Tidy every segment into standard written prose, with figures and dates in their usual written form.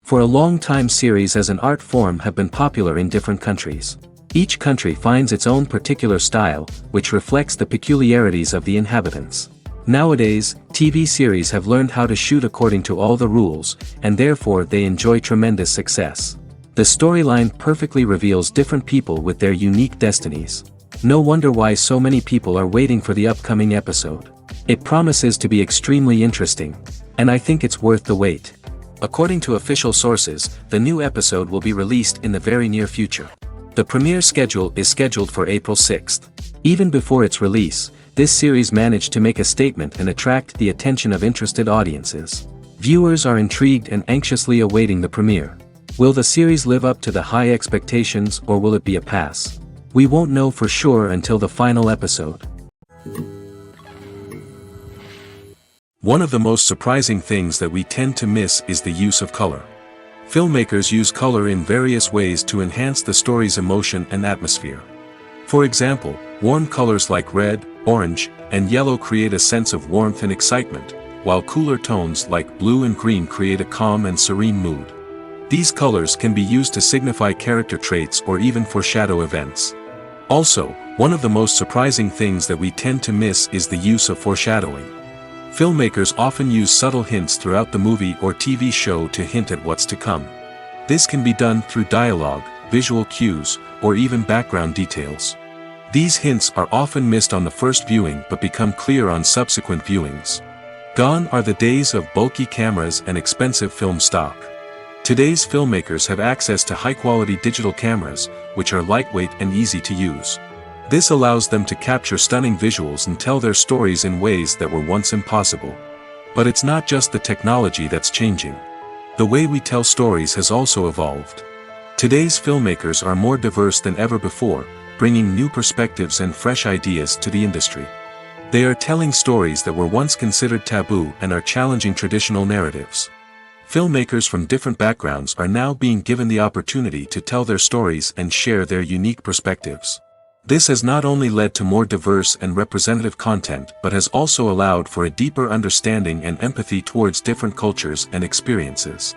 For a long time series as an art form have been popular in different countries. Each country finds its own particular style, which reflects the peculiarities of the inhabitants. Nowadays, TV series have learned how to shoot according to all the rules, and therefore they enjoy tremendous success. The storyline perfectly reveals different people with their unique destinies. No wonder why so many people are waiting for the upcoming episode. It promises to be extremely interesting, and I think it's worth the wait. According to official sources, the new episode will be released in the very near future. The premiere schedule is scheduled for April 6th. Even before its release, this series managed to make a statement and attract the attention of interested audiences. Viewers are intrigued and anxiously awaiting the premiere. Will the series live up to the high expectations, or will it be a pass? We won't know for sure until the final episode. One of the most surprising things that we tend to miss is the use of color. Filmmakers use color in various ways to enhance the story's emotion and atmosphere. For example, warm colors like red, orange, and yellow create a sense of warmth and excitement, while cooler tones like blue and green create a calm and serene mood. These colors can be used to signify character traits or even foreshadow events. Also, one of the most surprising things that we tend to miss is the use of foreshadowing. Filmmakers often use subtle hints throughout the movie or TV show to hint at what's to come. This can be done through dialogue, visual cues, or even background details. These hints are often missed on the first viewing but become clear on subsequent viewings. Gone are the days of bulky cameras and expensive film stock. Today's filmmakers have access to high-quality digital cameras, which are lightweight and easy to use. This allows them to capture stunning visuals and tell their stories in ways that were once impossible. But it's not just the technology that's changing. The way we tell stories has also evolved. Today's filmmakers are more diverse than ever before, bringing new perspectives and fresh ideas to the industry. They are telling stories that were once considered taboo and are challenging traditional narratives. Filmmakers from different backgrounds are now being given the opportunity to tell their stories and share their unique perspectives. This has not only led to more diverse and representative content but has also allowed for a deeper understanding and empathy towards different cultures and experiences.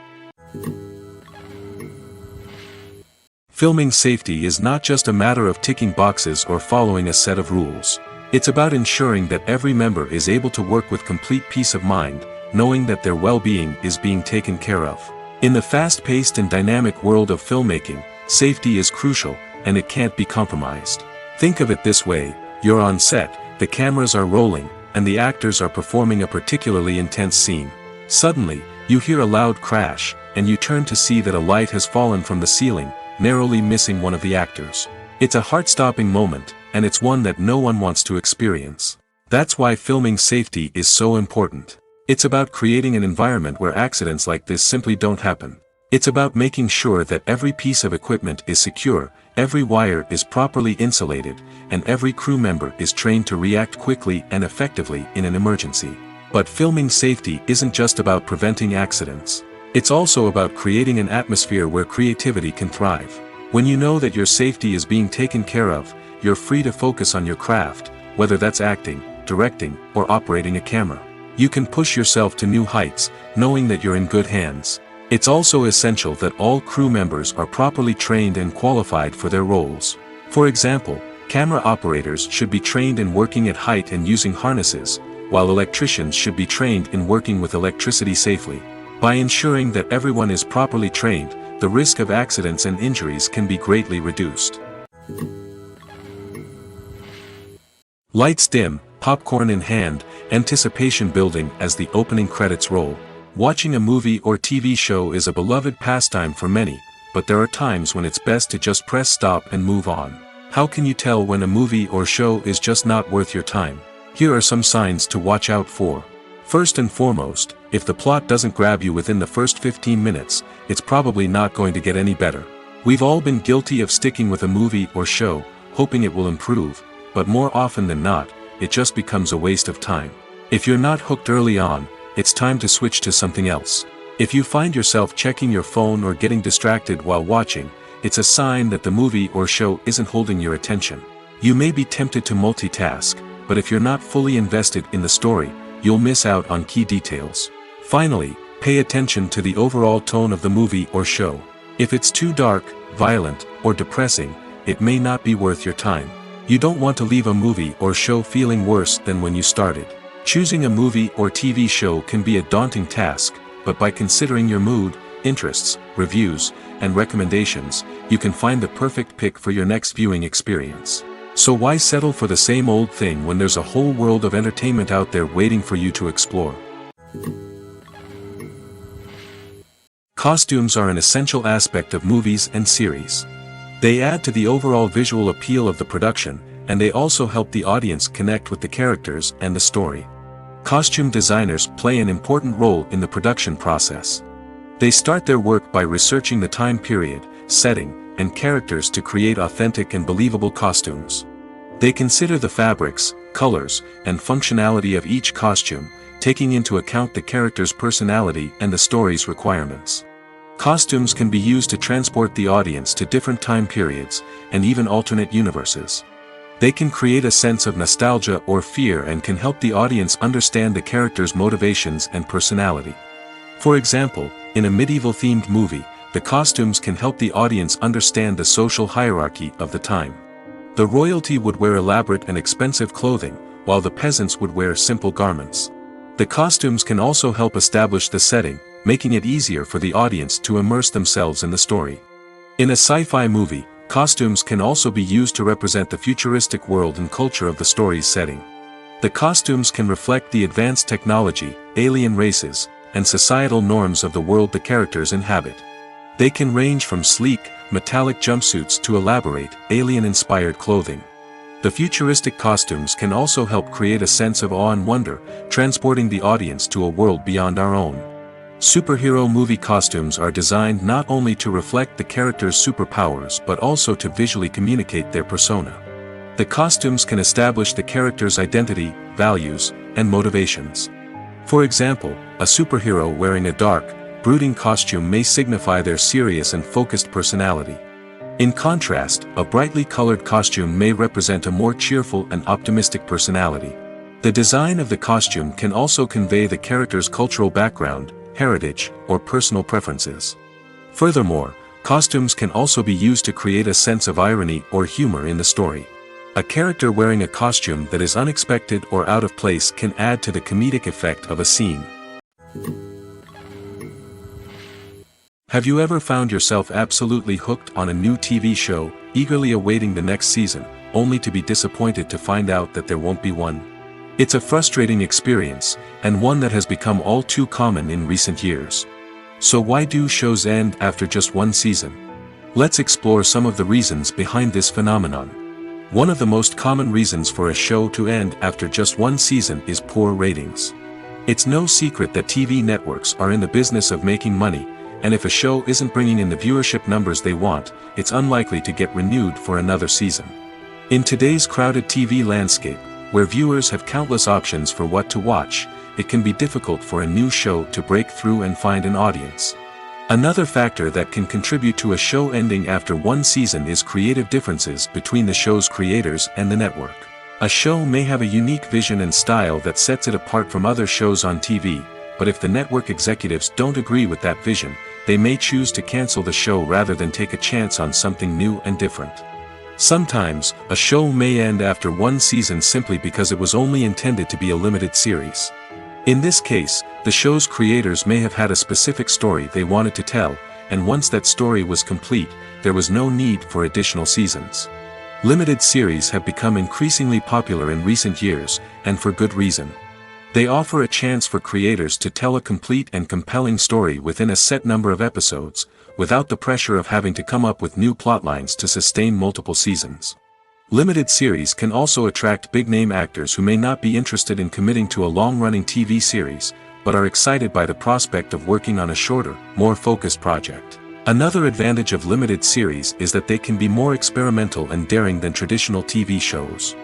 Filming safety is not just a matter of ticking boxes or following a set of rules. It's about ensuring that every member is able to work with complete peace of mind, knowing that their well-being is being taken care of. In the fast-paced and dynamic world of filmmaking, safety is crucial, and it can't be compromised. Think of it this way: you're on set, the cameras are rolling, and the actors are performing a particularly intense scene. Suddenly, you hear a loud crash, and you turn to see that a light has fallen from the ceiling, narrowly missing one of the actors. It's a heart-stopping moment, and it's one that no one wants to experience. That's why filming safety is so important. It's about creating an environment where accidents like this simply don't happen. It's about making sure that every piece of equipment is secure, every wire is properly insulated, and every crew member is trained to react quickly and effectively in an emergency. But filming safety isn't just about preventing accidents. It's also about creating an atmosphere where creativity can thrive. When you know that your safety is being taken care of, you're free to focus on your craft, whether that's acting, directing, or operating a camera. You can push yourself to new heights, knowing that you're in good hands. It's also essential that all crew members are properly trained and qualified for their roles. For example, camera operators should be trained in working at height and using harnesses, while electricians should be trained in working with electricity safely. By ensuring that everyone is properly trained, the risk of accidents and injuries can be greatly reduced. Lights dim, popcorn in hand, anticipation building as the opening credits roll. Watching a movie or TV show is a beloved pastime for many, but there are times when it's best to just press stop and move on. How can you tell when a movie or show is just not worth your time? Here are some signs to watch out for. First and foremost, if the plot doesn't grab you within the first 15 minutes, it's probably not going to get any better. We've all been guilty of sticking with a movie or show, hoping it will improve, but more often than not, it just becomes a waste of time. If you're not hooked early on, it's time to switch to something else. If you find yourself checking your phone or getting distracted while watching, it's a sign that the movie or show isn't holding your attention. You may be tempted to multitask, but if you're not fully invested in the story, you'll miss out on key details. Finally, Pay attention to the overall tone of the movie or show. If it's too dark, violent, or depressing, it may not be worth your time. You don't want to leave a movie or show feeling worse than when you started. Choosing a movie or TV show can be a daunting task, but by considering your mood, interests, reviews, and recommendations, you can find the perfect pick for your next viewing experience. So why settle for the same old thing when there's a whole world of entertainment out there waiting for you to explore? Costumes are an essential aspect of movies and series. They add to the overall visual appeal of the production, and they also help the audience connect with the characters and the story. Costume designers play an important role in the production process. They start their work by researching the time period, setting, and characters to create authentic and believable costumes. They consider the fabrics, colors, and functionality of each costume, taking into account the character's personality and the story's requirements. Costumes can be used to transport the audience to different time periods, and even alternate universes. They can create a sense of nostalgia or fear and can help the audience understand the character's motivations and personality. For example, in a medieval-themed movie, the costumes can help the audience understand the social hierarchy of the time. The royalty would wear elaborate and expensive clothing, while the peasants would wear simple garments. The costumes can also help establish the setting, making it easier for the audience to immerse themselves in the story. In a sci-fi movie, costumes can also be used to represent the futuristic world and culture of the story's setting. The costumes can reflect the advanced technology, alien races, and societal norms of the world the characters inhabit. They can range from sleek, metallic jumpsuits to elaborate, alien-inspired clothing. The futuristic costumes can also help create a sense of awe and wonder, transporting the audience to a world beyond our own. Superhero movie costumes are designed not only to reflect the character's superpowers but also to visually communicate their persona. The costumes can establish the character's identity, values, and motivations. For example, a superhero wearing a dark, brooding costume may signify their serious and focused personality. In contrast, a brightly colored costume may represent a more cheerful and optimistic personality. The design of the costume can also convey the character's cultural background, heritage, or personal preferences. Furthermore, costumes can also be used to create a sense of irony or humor in the story. A character wearing a costume that is unexpected or out of place can add to the comedic effect of a scene. Have you ever found yourself absolutely hooked on a new TV show, eagerly awaiting the next season, only to be disappointed to find out that there won't be one? It's a frustrating experience, and one that has become all too common in recent years. So why do shows end after just one season? Let's explore some of the reasons behind this phenomenon. One of the most common reasons for a show to end after just one season is poor ratings. It's no secret that TV networks are in the business of making money, and if a show isn't bringing in the viewership numbers they want, it's unlikely to get renewed for another season. In today's crowded TV landscape, where viewers have countless options for what to watch, it can be difficult for a new show to break through and find an audience. Another factor that can contribute to a show ending after one season is creative differences between the show's creators and the network. A show may have a unique vision and style that sets it apart from other shows on TV, but if the network executives don't agree with that vision, they may choose to cancel the show rather than take a chance on something new and different. Sometimes, a show may end after one season simply because it was only intended to be a limited series. In this case, the show's creators may have had a specific story they wanted to tell, and once that story was complete, there was no need for additional seasons. Limited series have become increasingly popular in recent years, and for good reason. They offer a chance for creators to tell a complete and compelling story within a set number of episodes, without the pressure of having to come up with new plotlines to sustain multiple seasons. Limited series can also attract big-name actors who may not be interested in committing to a long-running TV series, but are excited by the prospect of working on a shorter, more focused project. Another advantage of limited series is that they can be more experimental and daring than traditional TV shows.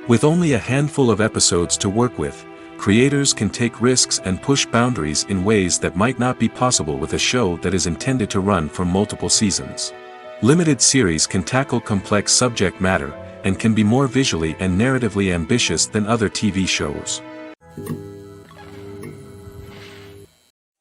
With only a handful of episodes to work with, creators can take risks and push boundaries in ways that might not be possible with a show that is intended to run for multiple seasons. Limited series can tackle complex subject matter, and can be more visually and narratively ambitious than other TV shows.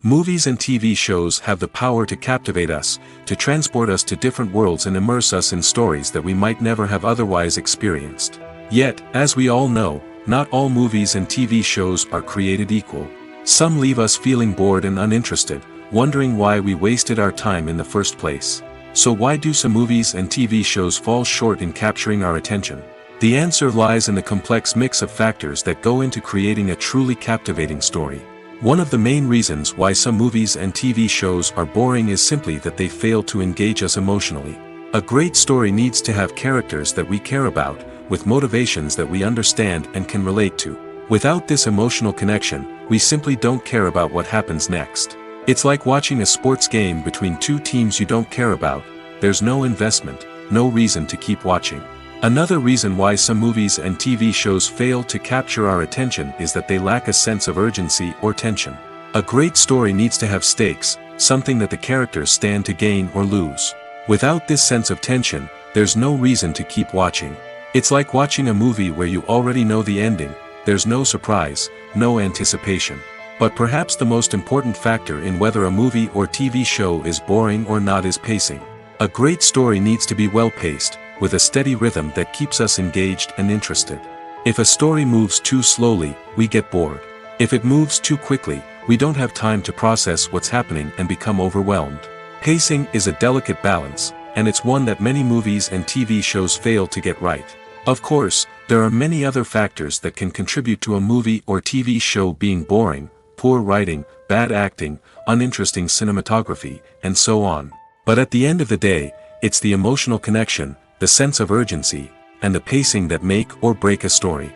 Movies and TV shows have the power to captivate us, to transport us to different worlds and immerse us in stories that we might never have otherwise experienced. Yet, as we all know, not all movies and TV shows are created equal. Some leave us feeling bored and uninterested, wondering why we wasted our time in the first place. So why do some movies and TV shows fall short in capturing our attention? The answer lies in the complex mix of factors that go into creating a truly captivating story. One of the main reasons why some movies and TV shows are boring is simply that they fail to engage us emotionally. A great story needs to have characters that we care about, with motivations that we understand and can relate to. Without this emotional connection, we simply don't care about what happens next. It's like watching a sports game between two teams you don't care about. There's no investment, no reason to keep watching. Another reason why some movies and TV shows fail to capture our attention is that they lack a sense of urgency or tension. A great story needs to have stakes, something that the characters stand to gain or lose. Without this sense of tension, there's no reason to keep watching. It's like watching a movie where you already know the ending. There's no surprise, no anticipation. But perhaps the most important factor in whether a movie or TV show is boring or not is pacing. A great story needs to be well-paced, with a steady rhythm that keeps us engaged and interested. If a story moves too slowly, we get bored. If it moves too quickly, we don't have time to process what's happening and become overwhelmed. Pacing is a delicate balance, and it's one that many movies and TV shows fail to get right. Of course, there are many other factors that can contribute to a movie or TV show being boring: poor writing, bad acting, uninteresting cinematography, and so on. But at the end of the day, it's the emotional connection, the sense of urgency, and the pacing that make or break a story.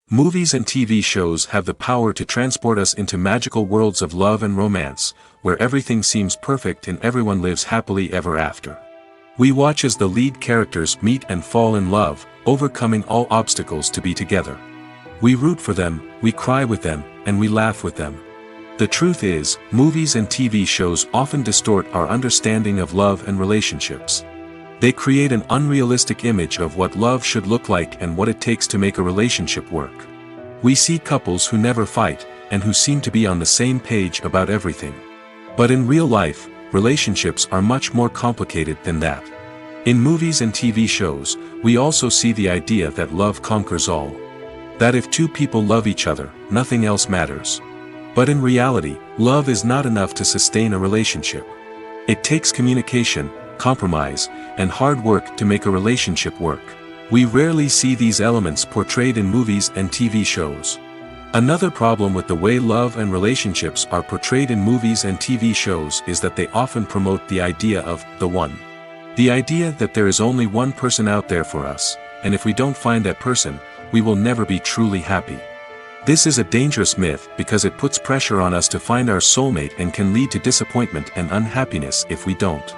Movies and TV shows have the power to transport us into magical worlds of love and romance, where everything seems perfect and everyone lives happily ever after. We watch as the lead characters meet and fall in love, overcoming all obstacles to be together. We root for them, we cry with them, and we laugh with them. The truth is, movies and TV shows often distort our understanding of love and relationships. They create an unrealistic image of what love should look like and what it takes to make a relationship work. We see couples who never fight, and who seem to be on the same page about everything. But in real life, relationships are much more complicated than that. In movies and TV shows, we also see the idea that love conquers all. That if two people love each other, nothing else matters. But in reality, love is not enough to sustain a relationship. It takes communication, compromise, and hard work to make a relationship work. We rarely see these elements portrayed in movies and TV shows. Another problem with the way love and relationships are portrayed in movies and TV shows is that they often promote the idea of the one. The idea that there is only one person out there for us, and if we don't find that person, we will never be truly happy. This is a dangerous myth because it puts pressure on us to find our soulmate and can lead to disappointment and unhappiness if we don't.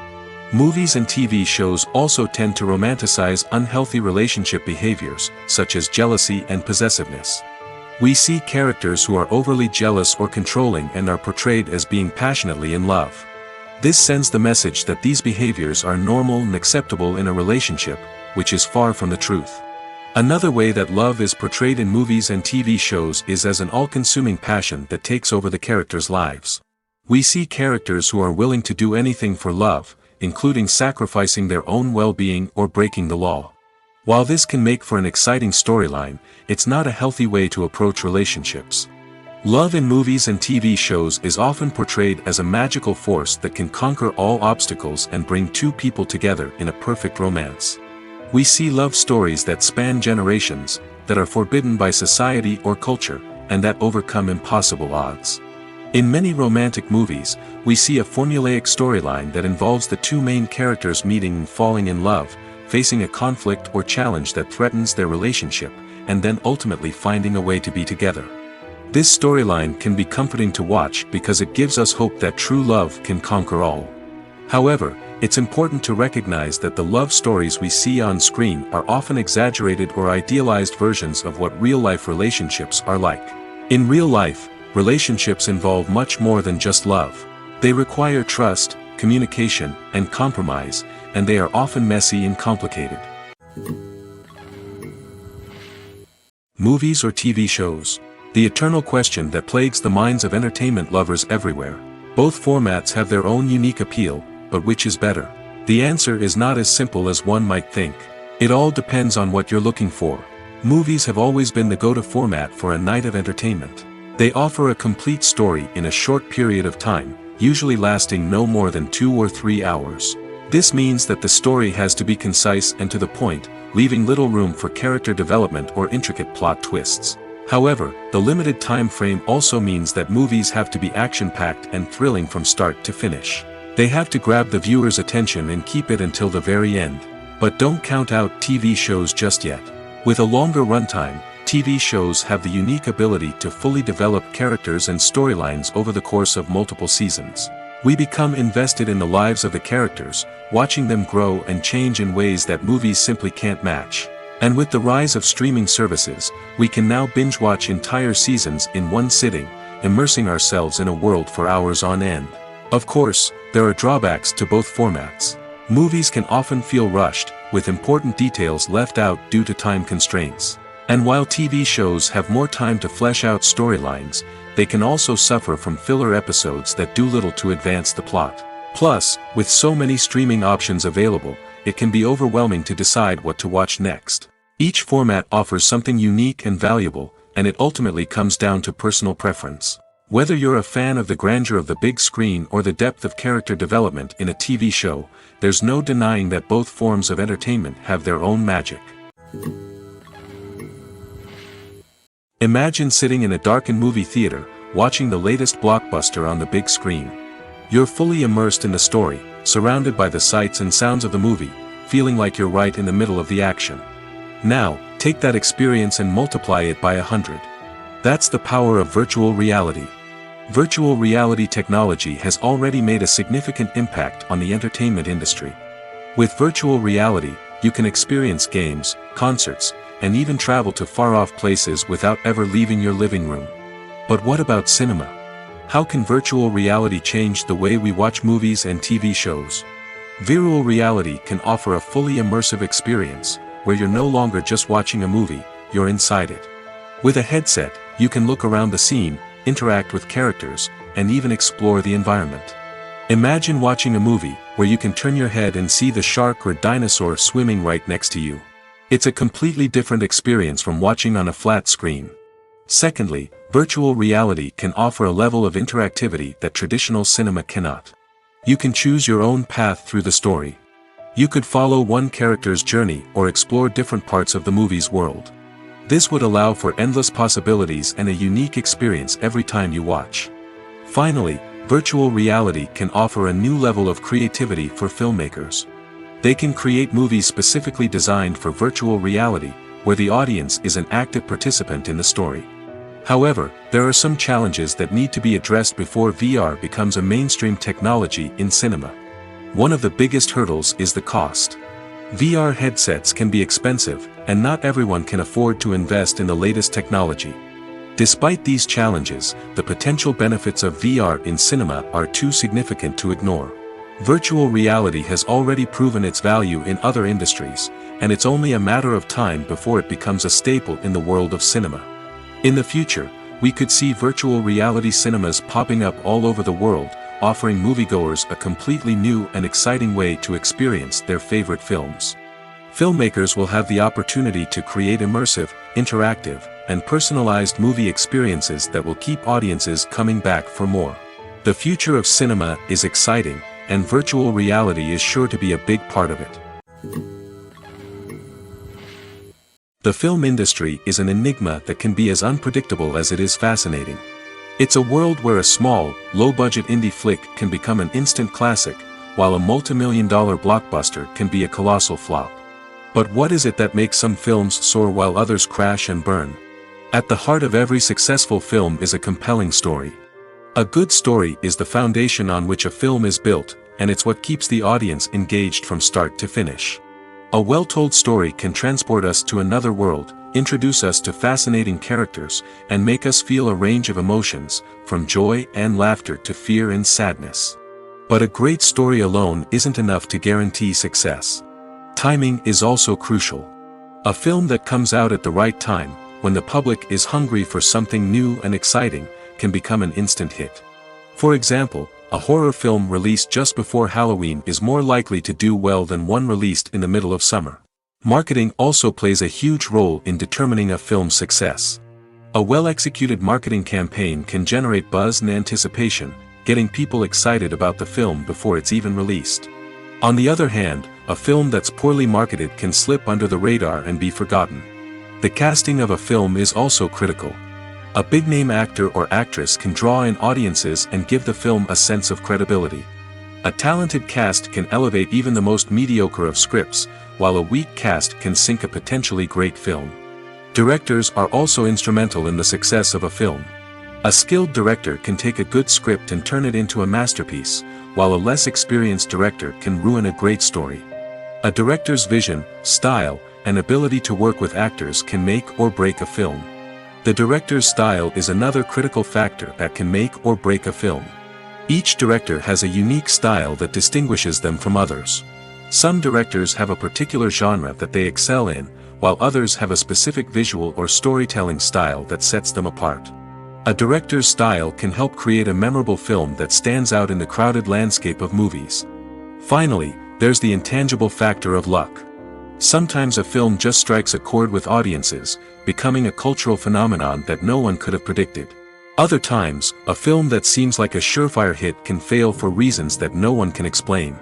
Movies and TV shows also tend to romanticize unhealthy relationship behaviors, such as jealousy and possessiveness. We see characters who are overly jealous or controlling and are portrayed as being passionately in love. This sends the message that these behaviors are normal and acceptable in a relationship, which is far from the truth. Another way that love is portrayed in movies and TV shows is as an all-consuming passion that takes over the characters' lives. We see characters who are willing to do anything for love, including sacrificing their own well-being or breaking the law. While this can make for an exciting storyline, it's not a healthy way to approach relationships. Love in movies and TV shows is often portrayed as a magical force that can conquer all obstacles and bring two people together in a perfect romance. We see love stories that span generations, that are forbidden by society or culture, and that overcome impossible odds. In many romantic movies, we see a formulaic storyline that involves the two main characters meeting and falling in love, facing a conflict or challenge that threatens their relationship, and then ultimately finding a way to be together. This storyline can be comforting to watch because it gives us hope that true love can conquer all. However, it's important to recognize that the love stories we see on screen are often exaggerated or idealized versions of what real-life relationships are like. In real life, relationships involve much more than just love. They require trust, communication, and compromise, and they are often messy and complicated. Movies or TV shows. The eternal question that plagues the minds of entertainment lovers everywhere. Both formats have their own unique appeal, but which is better? The answer is not as simple as one might think. It all depends on what you're looking for. Movies have always been the go-to format for a night of entertainment. They offer a complete story in a short period of time, usually lasting no more than 2 or 3 hours. This means that the story has to be concise and to the point, leaving little room for character development or intricate plot twists. However, the limited time frame also means that movies have to be action-packed and thrilling from start to finish. They have to grab the viewer's attention and keep it until the very end. But don't count out TV shows just yet. With a longer runtime, TV shows have the unique ability to fully develop characters and storylines over the course of multiple seasons. We become invested in the lives of the characters, watching them grow and change in ways that movies simply can't match. And with the rise of streaming services, we can now binge-watch entire seasons in one sitting, immersing ourselves in a world for hours on end. Of course, there are drawbacks to both formats. Movies can often feel rushed, with important details left out due to time constraints. And while TV shows have more time to flesh out storylines, they can also suffer from filler episodes that do little to advance the plot. Plus, with so many streaming options available, it can be overwhelming to decide what to watch next. Each format offers something unique and valuable, and it ultimately comes down to personal preference. Whether you're a fan of the grandeur of the big screen or the depth of character development in a TV show, there's no denying that both forms of entertainment have their own magic. Imagine sitting in a darkened movie theater, watching the latest blockbuster on the big screen. You're fully immersed in the story, surrounded by the sights and sounds of the movie, feeling like you're right in the middle of the action. Now, take that experience and multiply it by 100. That's the power of virtual reality. Virtual reality technology has already made a significant impact on the entertainment industry. With virtual reality, you can experience games, concerts, and even travel to far-off places without ever leaving your living room. But what about cinema? How can virtual reality change the way we watch movies and TV shows? Virtual reality can offer a fully immersive experience, where you're no longer just watching a movie, you're inside it. With a headset, you can look around the scene, interact with characters, and even explore the environment. Imagine watching a movie where you can turn your head and see the shark or dinosaur swimming right next to you. It's a completely different experience from watching on a flat screen. Secondly, virtual reality can offer a level of interactivity that traditional cinema cannot. You can choose your own path through the story. You could follow one character's journey or explore different parts of the movie's world. This would allow for endless possibilities and a unique experience every time you watch. Finally, virtual reality can offer a new level of creativity for filmmakers. They can create movies specifically designed for virtual reality, where the audience is an active participant in the story. However, there are some challenges that need to be addressed before VR becomes a mainstream technology in cinema. One of the biggest hurdles is the cost. VR headsets can be expensive, and not everyone can afford to invest in the latest technology. Despite these challenges, the potential benefits of VR in cinema are too significant to ignore. Virtual reality has already proven its value in other industries, and it's only a matter of time before it becomes a staple in the world of cinema. In the future, we could see virtual reality cinemas popping up all over the world, offering moviegoers a completely new and exciting way to experience their favorite films. Filmmakers will have the opportunity to create immersive, interactive, and personalized movie experiences that will keep audiences coming back for more. The future of cinema is exciting, and virtual reality is sure to be a big part of it. The film industry is an enigma that can be as unpredictable as it is fascinating. It's a world where a small, low-budget indie flick can become an instant classic, while a multi-million-dollar blockbuster can be a colossal flop. But what is it that makes some films soar while others crash and burn? At the heart of every successful film is a compelling story. A good story is the foundation on which a film is built, and it's what keeps the audience engaged from start to finish. A well-told story can transport us to another world, introduce us to fascinating characters, and make us feel a range of emotions, from joy and laughter to fear and sadness. But a great story alone isn't enough to guarantee success. Timing is also crucial. A film that comes out at the right time, when the public is hungry for something new and exciting, can become an instant hit. For example, a horror film released just before Halloween is more likely to do well than one released in the middle of summer. Marketing also plays a huge role in determining a film's success. A well-executed marketing campaign can generate buzz and anticipation, getting people excited about the film before it's even released. On the other hand, a film that's poorly marketed can slip under the radar and be forgotten. The casting of a film is also critical. A big-name actor or actress can draw in audiences and give the film a sense of credibility. A talented cast can elevate even the most mediocre of scripts, while a weak cast can sink a potentially great film. Directors are also instrumental in the success of a film. A skilled director can take a good script and turn it into a masterpiece, while a less experienced director can ruin a great story. A director's vision, style, and ability to work with actors can make or break a film. The director's style is another critical factor that can make or break a film. Each director has a unique style that distinguishes them from others. Some directors have a particular genre that they excel in, while others have a specific visual or storytelling style that sets them apart. A director's style can help create a memorable film that stands out in the crowded landscape of movies. Finally, there's the intangible factor of luck. Sometimes a film just strikes a chord with audiences, becoming a cultural phenomenon that no one could have predicted. Other times, a film that seems like a surefire hit can fail for reasons that no one can explain.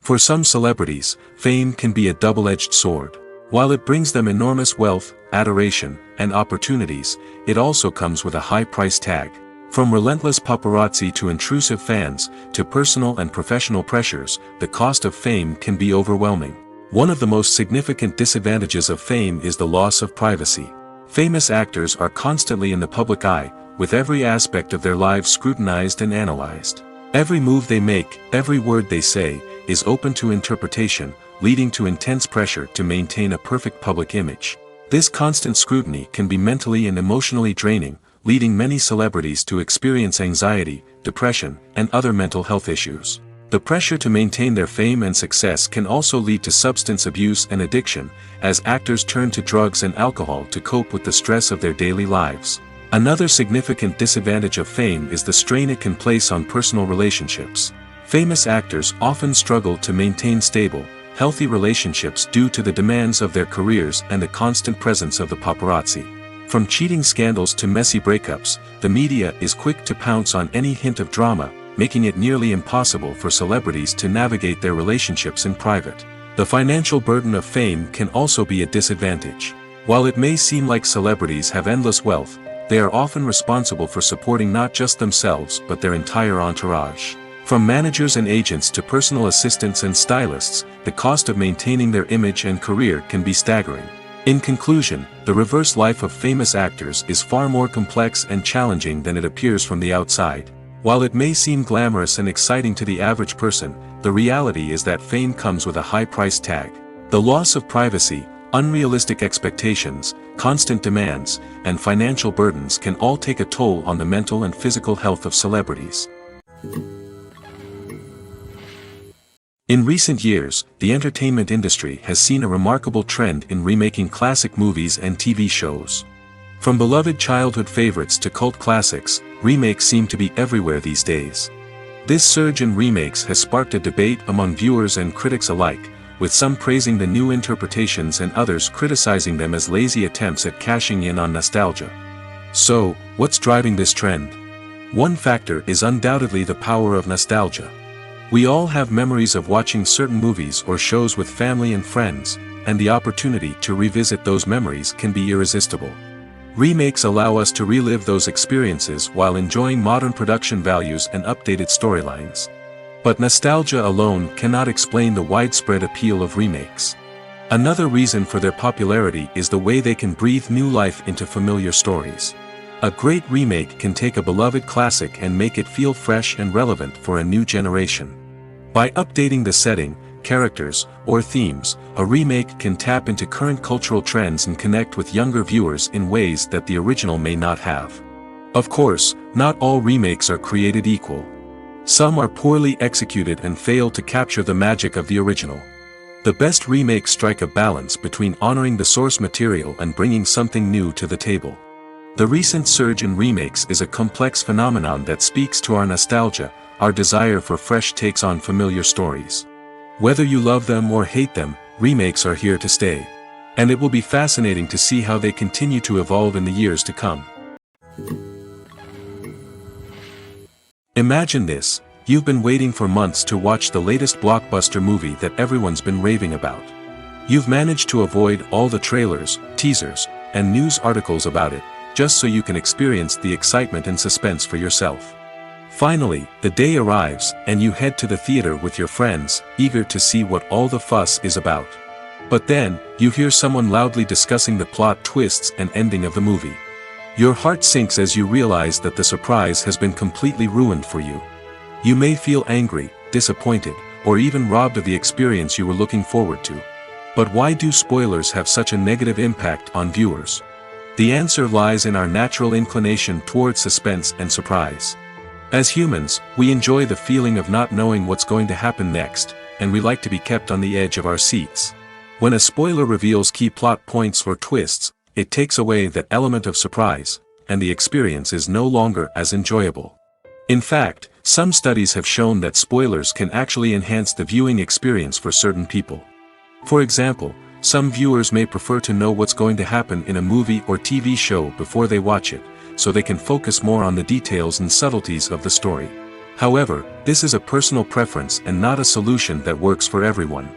For some celebrities, fame can be a double-edged sword. While it brings them enormous wealth, adoration, and opportunities, it also comes with a high price tag. From relentless paparazzi to intrusive fans, to personal and professional pressures, the cost of fame can be overwhelming. One of the most significant disadvantages of fame is the loss of privacy. Famous actors are constantly in the public eye, with every aspect of their lives scrutinized and analyzed. Every move they make, every word they say, is open to interpretation, leading to intense pressure to maintain a perfect public image. This constant scrutiny can be mentally and emotionally draining, leading many celebrities to experience anxiety, depression, and other mental health issues. The pressure to maintain their fame and success can also lead to substance abuse and addiction, as actors turn to drugs and alcohol to cope with the stress of their daily lives. Another significant disadvantage of fame is the strain it can place on personal relationships. Famous actors often struggle to maintain stable, healthy relationships due to the demands of their careers and the constant presence of the paparazzi. From cheating scandals to messy breakups, the media is quick to pounce on any hint of drama, making it nearly impossible for celebrities to navigate their relationships in private. The financial burden of fame can also be a disadvantage. While it may seem like celebrities have endless wealth, they are often responsible for supporting not just themselves but their entire entourage. From managers and agents to personal assistants and stylists, the cost of maintaining their image and career can be staggering. In conclusion, the reverse life of famous actors is far more complex and challenging than it appears from the outside. While it may seem glamorous and exciting to the average person, the reality is that fame comes with a high price tag. The loss of privacy, unrealistic expectations, constant demands, and financial burdens can all take a toll on the mental and physical health of celebrities. In recent years, the entertainment industry has seen a remarkable trend in remaking classic movies and TV shows. From beloved childhood favorites to cult classics, remakes seem to be everywhere these days. This surge in remakes has sparked a debate among viewers and critics alike, with some praising the new interpretations and others criticizing them as lazy attempts at cashing in on nostalgia. So, what's driving this trend? One factor is undoubtedly the power of nostalgia. We all have memories of watching certain movies or shows with family and friends, and the opportunity to revisit those memories can be irresistible. Remakes allow us to relive those experiences while enjoying modern production values and updated storylines. But nostalgia alone cannot explain the widespread appeal of remakes. Another reason for their popularity is the way they can breathe new life into familiar stories. A great remake can take a beloved classic and make it feel fresh and relevant for a new generation. By updating the setting, characters, or themes, a remake can tap into current cultural trends and connect with younger viewers in ways that the original may not have. Of course, not all remakes are created equal. Some are poorly executed and fail to capture the magic of the original. The best remakes strike a balance between honoring the source material and bringing something new to the table. The recent surge in remakes is a complex phenomenon that speaks to our nostalgia, our desire for fresh takes on familiar stories. Whether you love them or hate them, remakes are here to stay. And it will be fascinating to see how they continue to evolve in the years to come. Imagine this: you've been waiting for months to watch the latest blockbuster movie that everyone's been raving about. You've managed to avoid all the trailers, teasers, and news articles about it, just so you can experience the excitement and suspense for yourself. Finally, the day arrives, and you head to the theater with your friends, eager to see what all the fuss is about. But then, you hear someone loudly discussing the plot twists and ending of the movie. Your heart sinks as you realize that the surprise has been completely ruined for you. You may feel angry, disappointed, or even robbed of the experience you were looking forward to. But why do spoilers have such a negative impact on viewers? The answer lies in our natural inclination toward suspense and surprise. As humans, we enjoy the feeling of not knowing what's going to happen next, and we like to be kept on the edge of our seats. When a spoiler reveals key plot points or twists, it takes away that element of surprise, and the experience is no longer as enjoyable. In fact, some studies have shown that spoilers can actually enhance the viewing experience for certain people. For example, some viewers may prefer to know what's going to happen in a movie or TV show before they watch it, so they can focus more on the details and subtleties of the story. However, this is a personal preference and not a solution that works for everyone.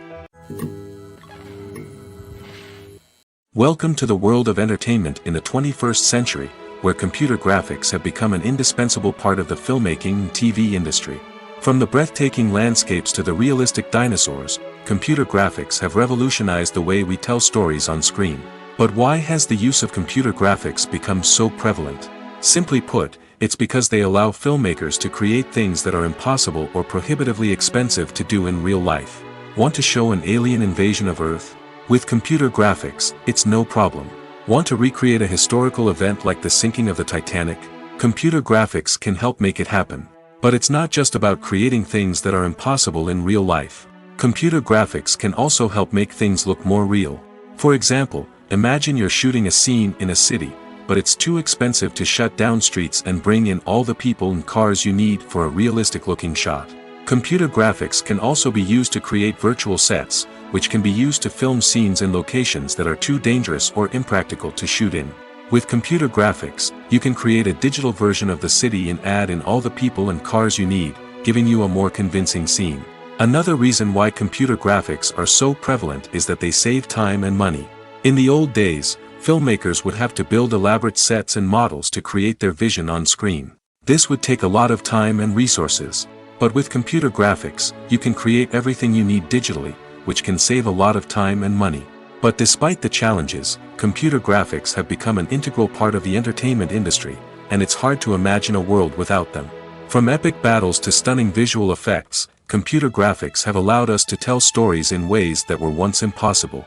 Welcome to the world of entertainment in the 21st century, where computer graphics have become an indispensable part of the filmmaking and TV industry. From the breathtaking landscapes to the realistic dinosaurs, computer graphics have revolutionized the way we tell stories on screen. But why has the use of computer graphics become so prevalent? Simply put, it's because they allow filmmakers to create things that are impossible or prohibitively expensive to do in real life. Want to show an alien invasion of Earth? With computer graphics, it's no problem. Want to recreate a historical event like the sinking of the Titanic? Computer graphics can help make it happen. But it's not just about creating things that are impossible in real life. Computer graphics can also help make things look more real. For example, imagine you're shooting a scene in a city, but it's too expensive to shut down streets and bring in all the people and cars you need for a realistic-looking shot. Computer graphics can also be used to create virtual sets, which can be used to film scenes in locations that are too dangerous or impractical to shoot in. With computer graphics, you can create a digital version of the city and add in all the people and cars you need, giving you a more convincing scene. Another reason why computer graphics are so prevalent is that they save time and money. In the old days, filmmakers would have to build elaborate sets and models to create their vision on screen. This would take a lot of time and resources. But with computer graphics, you can create everything you need digitally, which can save a lot of time and money. But despite the challenges, computer graphics have become an integral part of the entertainment industry, and it's hard to imagine a world without them. From epic battles to stunning visual effects, computer graphics have allowed us to tell stories in ways that were once impossible.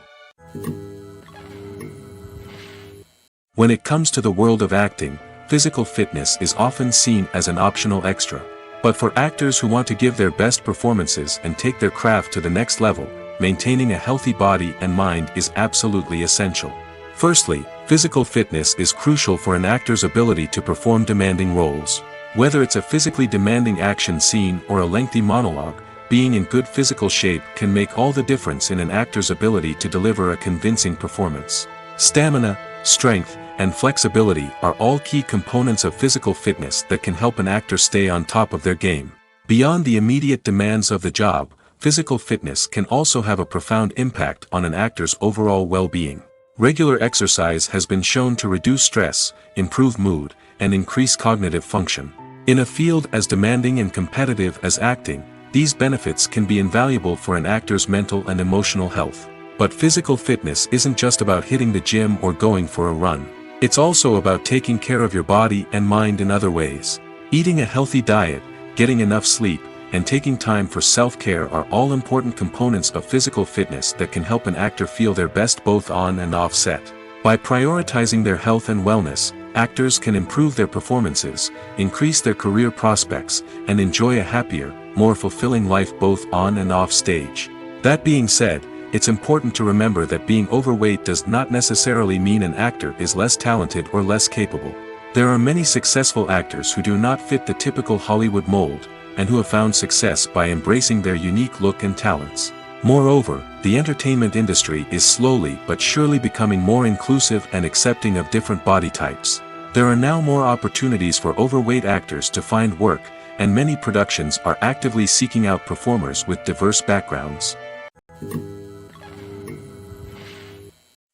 When it comes to the world of acting, physical fitness is often seen as an optional extra. But for actors who want to give their best performances and take their craft to the next level, maintaining a healthy body and mind is absolutely essential. Firstly, physical fitness is crucial for an actor's ability to perform demanding roles. Whether it's a physically demanding action scene or a lengthy monologue, being in good physical shape can make all the difference in an actor's ability to deliver a convincing performance. Stamina, strength, and flexibility are all key components of physical fitness that can help an actor stay on top of their game. Beyond the immediate demands of the job, physical fitness can also have a profound impact on an actor's overall well-being. Regular exercise has been shown to reduce stress, improve mood, and increase cognitive function. In a field as demanding and competitive as acting, these benefits can be invaluable for an actor's mental and emotional health. But physical fitness isn't just about hitting the gym or going for a run. It's also about taking care of your body and mind in other ways. Eating a healthy diet, getting enough sleep, and taking time for self-care are all important components of physical fitness that can help an actor feel their best both on and off set. By prioritizing their health and wellness, actors can improve their performances, increase their career prospects, and enjoy a happier, more fulfilling life both on and off stage. That being said, it's important to remember that being overweight does not necessarily mean an actor is less talented or less capable. There are many successful actors who do not fit the typical Hollywood mold, and who have found success by embracing their unique look and talents. Moreover, the entertainment industry is slowly but surely becoming more inclusive and accepting of different body types. There are now more opportunities for overweight actors to find work, and many productions are actively seeking out performers with diverse backgrounds.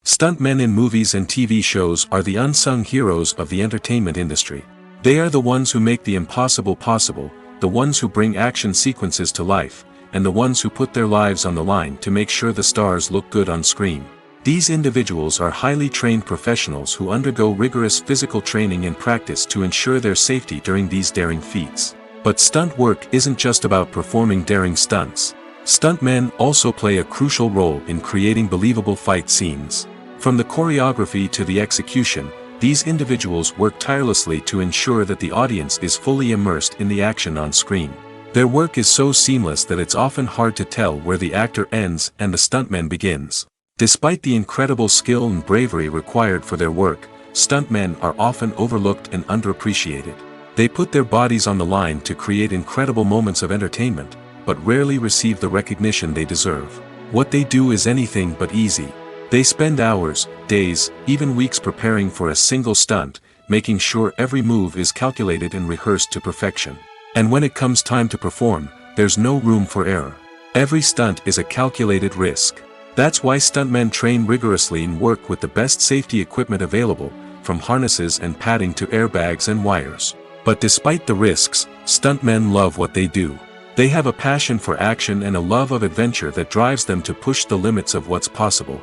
Stuntmen in movies and TV shows are the unsung heroes of the entertainment industry. They are the ones who make the impossible possible, the ones who bring action sequences to life, and the ones who put their lives on the line to make sure the stars look good on screen. These individuals are highly trained professionals who undergo rigorous physical training and practice to ensure their safety during these daring feats. But stunt work isn't just about performing daring stunts. Stuntmen also play a crucial role in creating believable fight scenes. From the choreography to the execution, these individuals work tirelessly to ensure that the audience is fully immersed in the action on screen. Their work is so seamless that it's often hard to tell where the actor ends and the stuntman begins. Despite the incredible skill and bravery required for their work, stuntmen are often overlooked and underappreciated. They put their bodies on the line to create incredible moments of entertainment, but rarely receive the recognition they deserve. What they do is anything but easy. They spend hours, days, even weeks preparing for a single stunt, making sure every move is calculated and rehearsed to perfection. And when it comes time to perform, there's no room for error. Every stunt is a calculated risk. That's why stuntmen train rigorously and work with the best safety equipment available, from harnesses and padding to airbags and wires. But despite the risks, stuntmen love what they do. They have a passion for action and a love of adventure that drives them to push the limits of what's possible.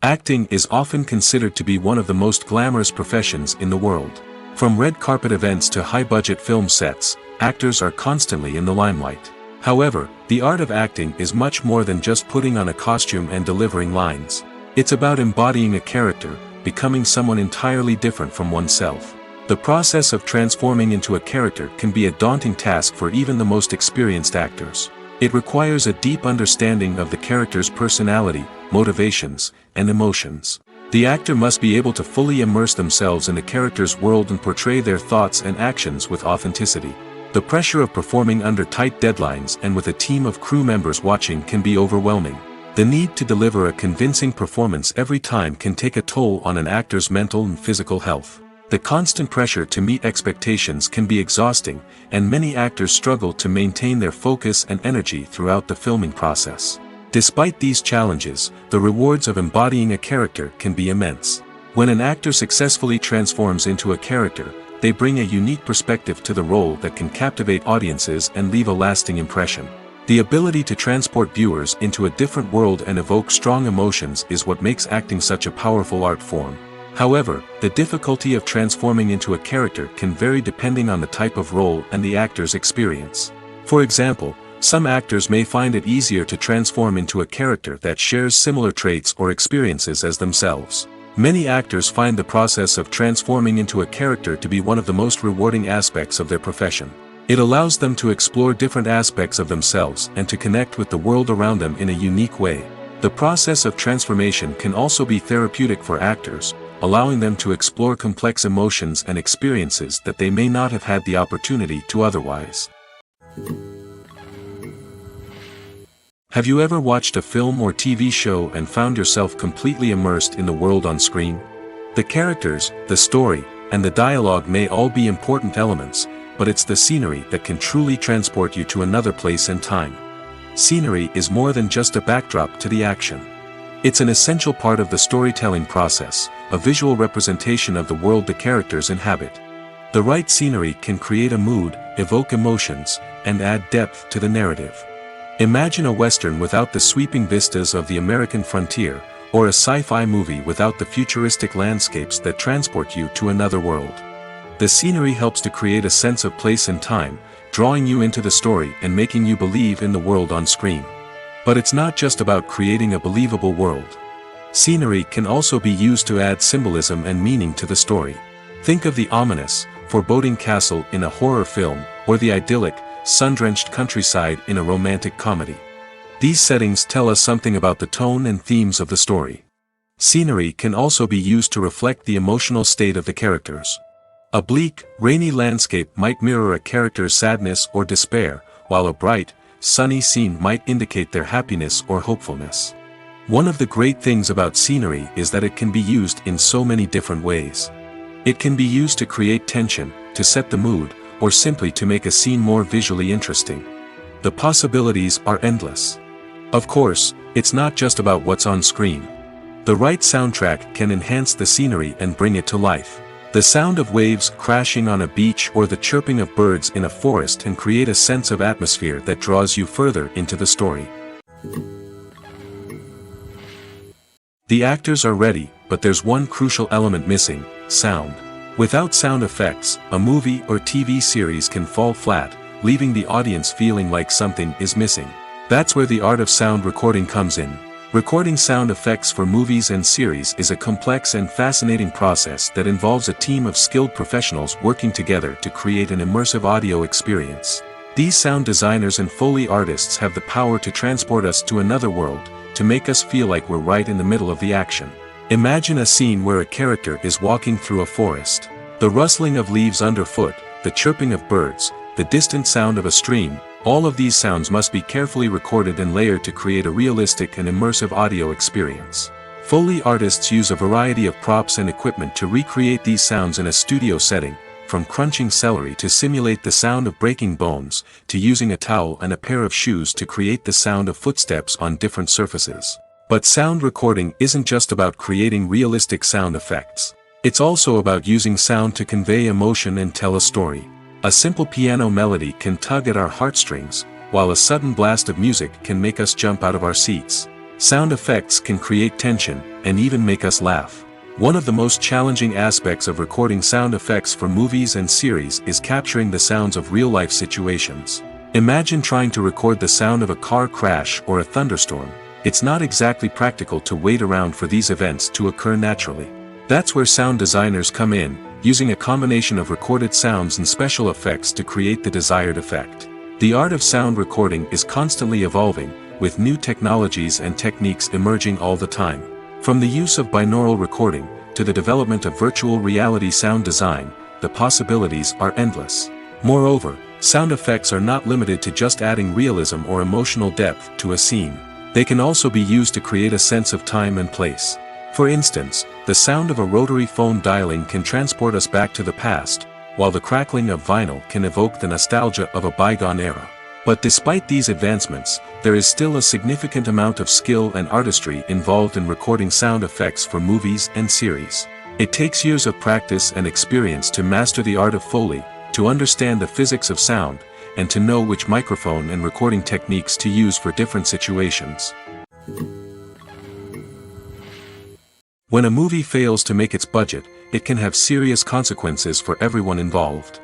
Acting is often considered to be one of the most glamorous professions in the world. From red carpet events to high-budget film sets, actors are constantly in the limelight. However, the art of acting is much more than just putting on a costume and delivering lines. It's about embodying a character, becoming someone entirely different from oneself. The process of transforming into a character can be a daunting task for even the most experienced actors. It requires a deep understanding of the character's personality, motivations, and emotions. The actor must be able to fully immerse themselves in the character's world and portray their thoughts and actions with authenticity. The pressure of performing under tight deadlines and with a team of crew members watching can be overwhelming. The need to deliver a convincing performance every time can take a toll on an actor's mental and physical health. The constant pressure to meet expectations can be exhausting, and many actors struggle to maintain their focus and energy throughout the filming process. Despite these challenges, the rewards of embodying a character can be immense. When an actor successfully transforms into a character, they bring a unique perspective to the role that can captivate audiences and leave a lasting impression. The ability to transport viewers into a different world and evoke strong emotions is what makes acting such a powerful art form. However, the difficulty of transforming into a character can vary depending on the type of role and the actor's experience. For example, some actors may find it easier to transform into a character that shares similar traits or experiences as themselves. Many actors find the process of transforming into a character to be one of the most rewarding aspects of their profession. It allows them to explore different aspects of themselves and to connect with the world around them in a unique way. The process of transformation can also be therapeutic for actors, allowing them to explore complex emotions and experiences that they may not have had the opportunity to otherwise. Have you ever watched a film or TV show and found yourself completely immersed in the world on screen? The characters, the story, and the dialogue may all be important elements, but it's the scenery that can truly transport you to another place and time. Scenery is more than just a backdrop to the action. It's an essential part of the storytelling process, a visual representation of the world the characters inhabit. The right scenery can create a mood, evoke emotions, and add depth to the narrative. Imagine a Western without the sweeping vistas of the American frontier, or a sci-fi movie without the futuristic landscapes that transport you to another world. The scenery helps to create a sense of place and time, drawing you into the story and making you believe in the world on screen. But it's not just about creating a believable world. Scenery can also be used to add symbolism and meaning to the story. Think of the ominous, foreboding castle in a horror film, or the idyllic, sun-drenched countryside in a romantic comedy. These settings tell us something about the tone and themes of the story. Scenery can also be used to reflect the emotional state of the characters. A bleak, rainy landscape might mirror a character's sadness or despair, while a bright, sunny scene might indicate their happiness or hopefulness. One of the great things about scenery is that it can be used in so many different ways. It can be used to create tension, to set the mood, or simply to make a scene more visually interesting. The possibilities are endless. Of course, it's not just about what's on screen. The right soundtrack can enhance the scenery and bring it to life. The sound of waves crashing on a beach or the chirping of birds in a forest can create a sense of atmosphere that draws you further into the story. The actors are ready, but there's one crucial element missing: sound. Without sound effects, a movie or TV series can fall flat, leaving the audience feeling like something is missing. That's where the art of sound recording comes in. Recording sound effects for movies and series is a complex and fascinating process that involves a team of skilled professionals working together to create an immersive audio experience. These sound designers and Foley artists have the power to transport us to another world, to make us feel like we're right in the middle of the action. Imagine a scene where a character is walking through a forest. The rustling of leaves underfoot, the chirping of birds, the distant sound of a stream, all of these sounds must be carefully recorded and layered to create a realistic and immersive audio experience. Foley artists use a variety of props and equipment to recreate these sounds in a studio setting, from crunching celery to simulate the sound of breaking bones, to using a towel and a pair of shoes to create the sound of footsteps on different surfaces. But sound recording isn't just about creating realistic sound effects. It's also about using sound to convey emotion and tell a story. A simple piano melody can tug at our heartstrings, while a sudden blast of music can make us jump out of our seats. Sound effects can create tension, and even make us laugh. One of the most challenging aspects of recording sound effects for movies and series is capturing the sounds of real-life situations. Imagine trying to record the sound of a car crash or a thunderstorm. It's not exactly practical to wait around for these events to occur naturally. That's where sound designers come in, using a combination of recorded sounds and special effects to create the desired effect. The art of sound recording is constantly evolving, with new technologies and techniques emerging all the time. From the use of binaural recording, to the development of virtual reality sound design, the possibilities are endless. Moreover, sound effects are not limited to just adding realism or emotional depth to a scene. They can also be used to create a sense of time and place. For instance, the sound of a rotary phone dialing can transport us back to the past, while the crackling of vinyl can evoke the nostalgia of a bygone era. But despite these advancements, there is still a significant amount of skill and artistry involved in recording sound effects for movies and series. It takes years of practice and experience to master the art of Foley, to understand the physics of sound, and to know which microphone and recording techniques to use for different situations. When a movie fails to make its budget, it can have serious consequences for everyone involved.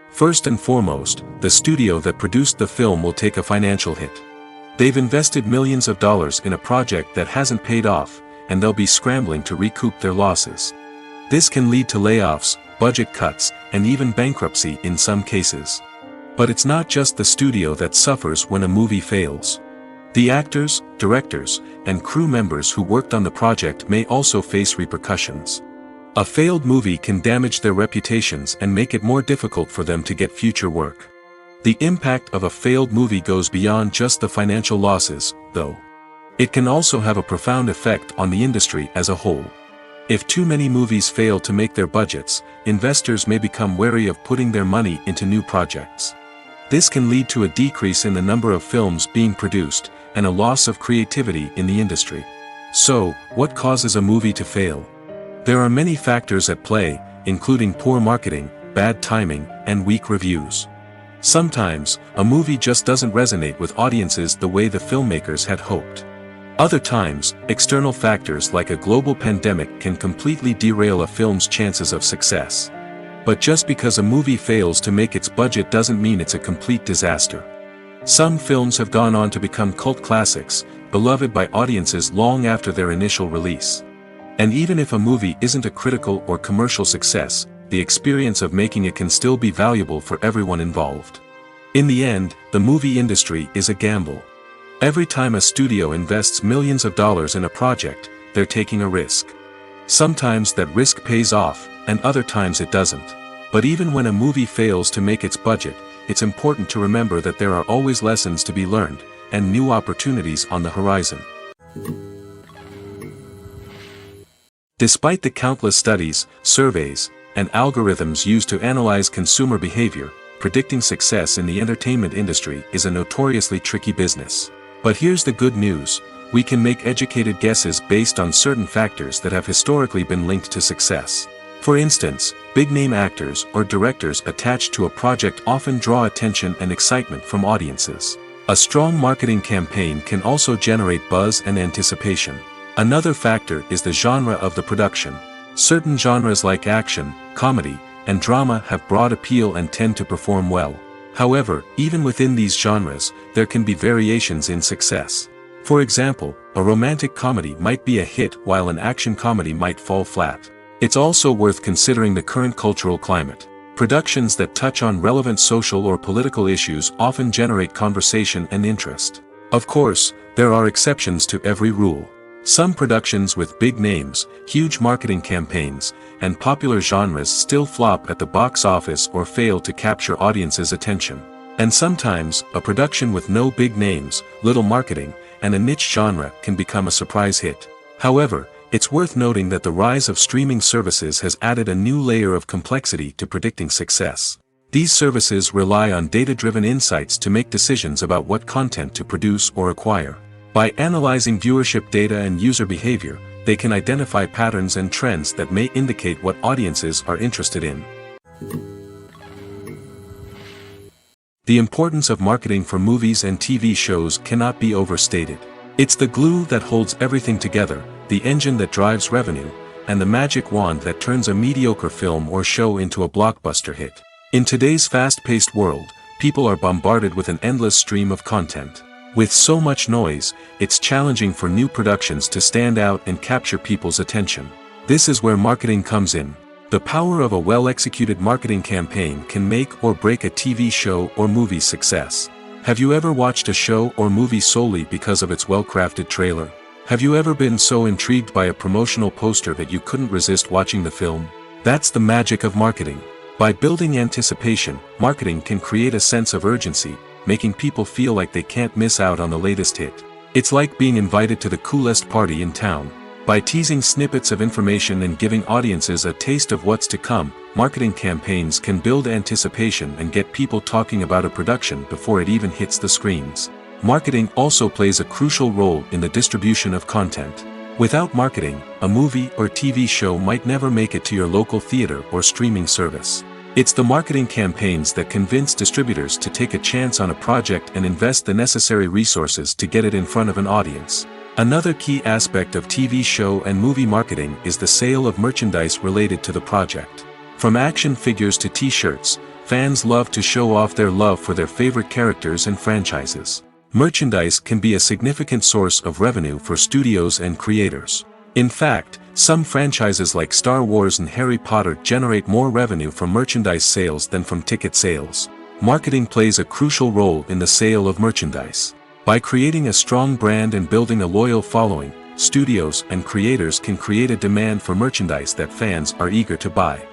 First and foremost, the studio that produced the film will take a financial hit. They've invested millions of dollars in a project that hasn't paid off, and they'll be scrambling to recoup their losses. This can lead to layoffs, budget cuts, and even bankruptcy in some cases. But it's not just the studio that suffers when a movie fails. The actors, directors, and crew members who worked on the project may also face repercussions. A failed movie can damage their reputations and make it more difficult for them to get future work. The impact of a failed movie goes beyond just the financial losses, though. It can also have a profound effect on the industry as a whole. If too many movies fail to make their budgets, investors may become wary of putting their money into new projects. This can lead to a decrease in the number of films being produced, and a loss of creativity in the industry. So, what causes a movie to fail? There are many factors at play, including poor marketing, bad timing, and weak reviews. Sometimes, a movie just doesn't resonate with audiences the way the filmmakers had hoped. Other times, external factors like a global pandemic can completely derail a film's chances of success. But just because a movie fails to make its budget doesn't mean it's a complete disaster. Some films have gone on to become cult classics, beloved by audiences long after their initial release. And even if a movie isn't a critical or commercial success, the experience of making it can still be valuable for everyone involved. In the end, the movie industry is a gamble. Every time a studio invests millions of dollars in a project, they're taking a risk. Sometimes that risk pays off, and other times it doesn't. But even when a movie fails to make its budget, it's important to remember that there are always lessons to be learned, and new opportunities on the horizon. Despite the countless studies, surveys, and algorithms used to analyze consumer behavior, predicting success in the entertainment industry is a notoriously tricky business. But here's the good news: we can make educated guesses based on certain factors that have historically been linked to success. For instance, big-name actors or directors attached to a project often draw attention and excitement from audiences. A strong marketing campaign can also generate buzz and anticipation. Another factor is the genre of the production. Certain genres like action, comedy, and drama have broad appeal and tend to perform well. However, even within these genres, there can be variations in success. For example, a romantic comedy might be a hit while an action comedy might fall flat. It's also worth considering the current cultural climate. Productions that touch on relevant social or political issues often generate conversation and interest. Of course, there are exceptions to every rule. Some productions with big names, huge marketing campaigns, and popular genres still flop at the box office or fail to capture audiences' attention. And sometimes, a production with no big names, little marketing, and a niche genre can become a surprise hit. However, it's worth noting that the rise of streaming services has added a new layer of complexity to predicting success. These services rely on data-driven insights to make decisions about what content to produce or acquire. By analyzing viewership data and user behavior, they can identify patterns and trends that may indicate what audiences are interested in. The importance of marketing for movies and TV shows cannot be overstated. It's the glue that holds everything together, the engine that drives revenue, and the magic wand that turns a mediocre film or show into a blockbuster hit. In today's fast-paced world, people are bombarded with an endless stream of content. With so much noise, it's challenging for new productions to stand out and capture people's attention. This is where marketing comes in. The power of a well-executed marketing campaign can make or break a TV show or movie's success. Have you ever watched a show or movie solely because of its well-crafted trailer? Have you ever been so intrigued by a promotional poster that you couldn't resist watching the film? That's the magic of marketing. By building anticipation, marketing can create a sense of urgency, making people feel like they can't miss out on the latest hit. It's like being invited to the coolest party in town. By teasing snippets of information and giving audiences a taste of what's to come, marketing campaigns can build anticipation and get people talking about a production before it even hits the screens. Marketing also plays a crucial role in the distribution of content. Without marketing, a movie or TV show might never make it to your local theater or streaming service. It's the marketing campaigns that convince distributors to take a chance on a project and invest the necessary resources to get it in front of an audience. Another key aspect of TV show and movie marketing is the sale of merchandise related to the project. From action figures to t-shirts, fans love to show off their love for their favorite characters and franchises. Merchandise can be a significant source of revenue for studios and creators. In fact, some franchises like Star Wars and Harry Potter generate more revenue from merchandise sales than from ticket sales. Marketing plays a crucial role in the sale of merchandise. By creating a strong brand and building a loyal following, studios and creators can create a demand for merchandise that fans are eager to buy.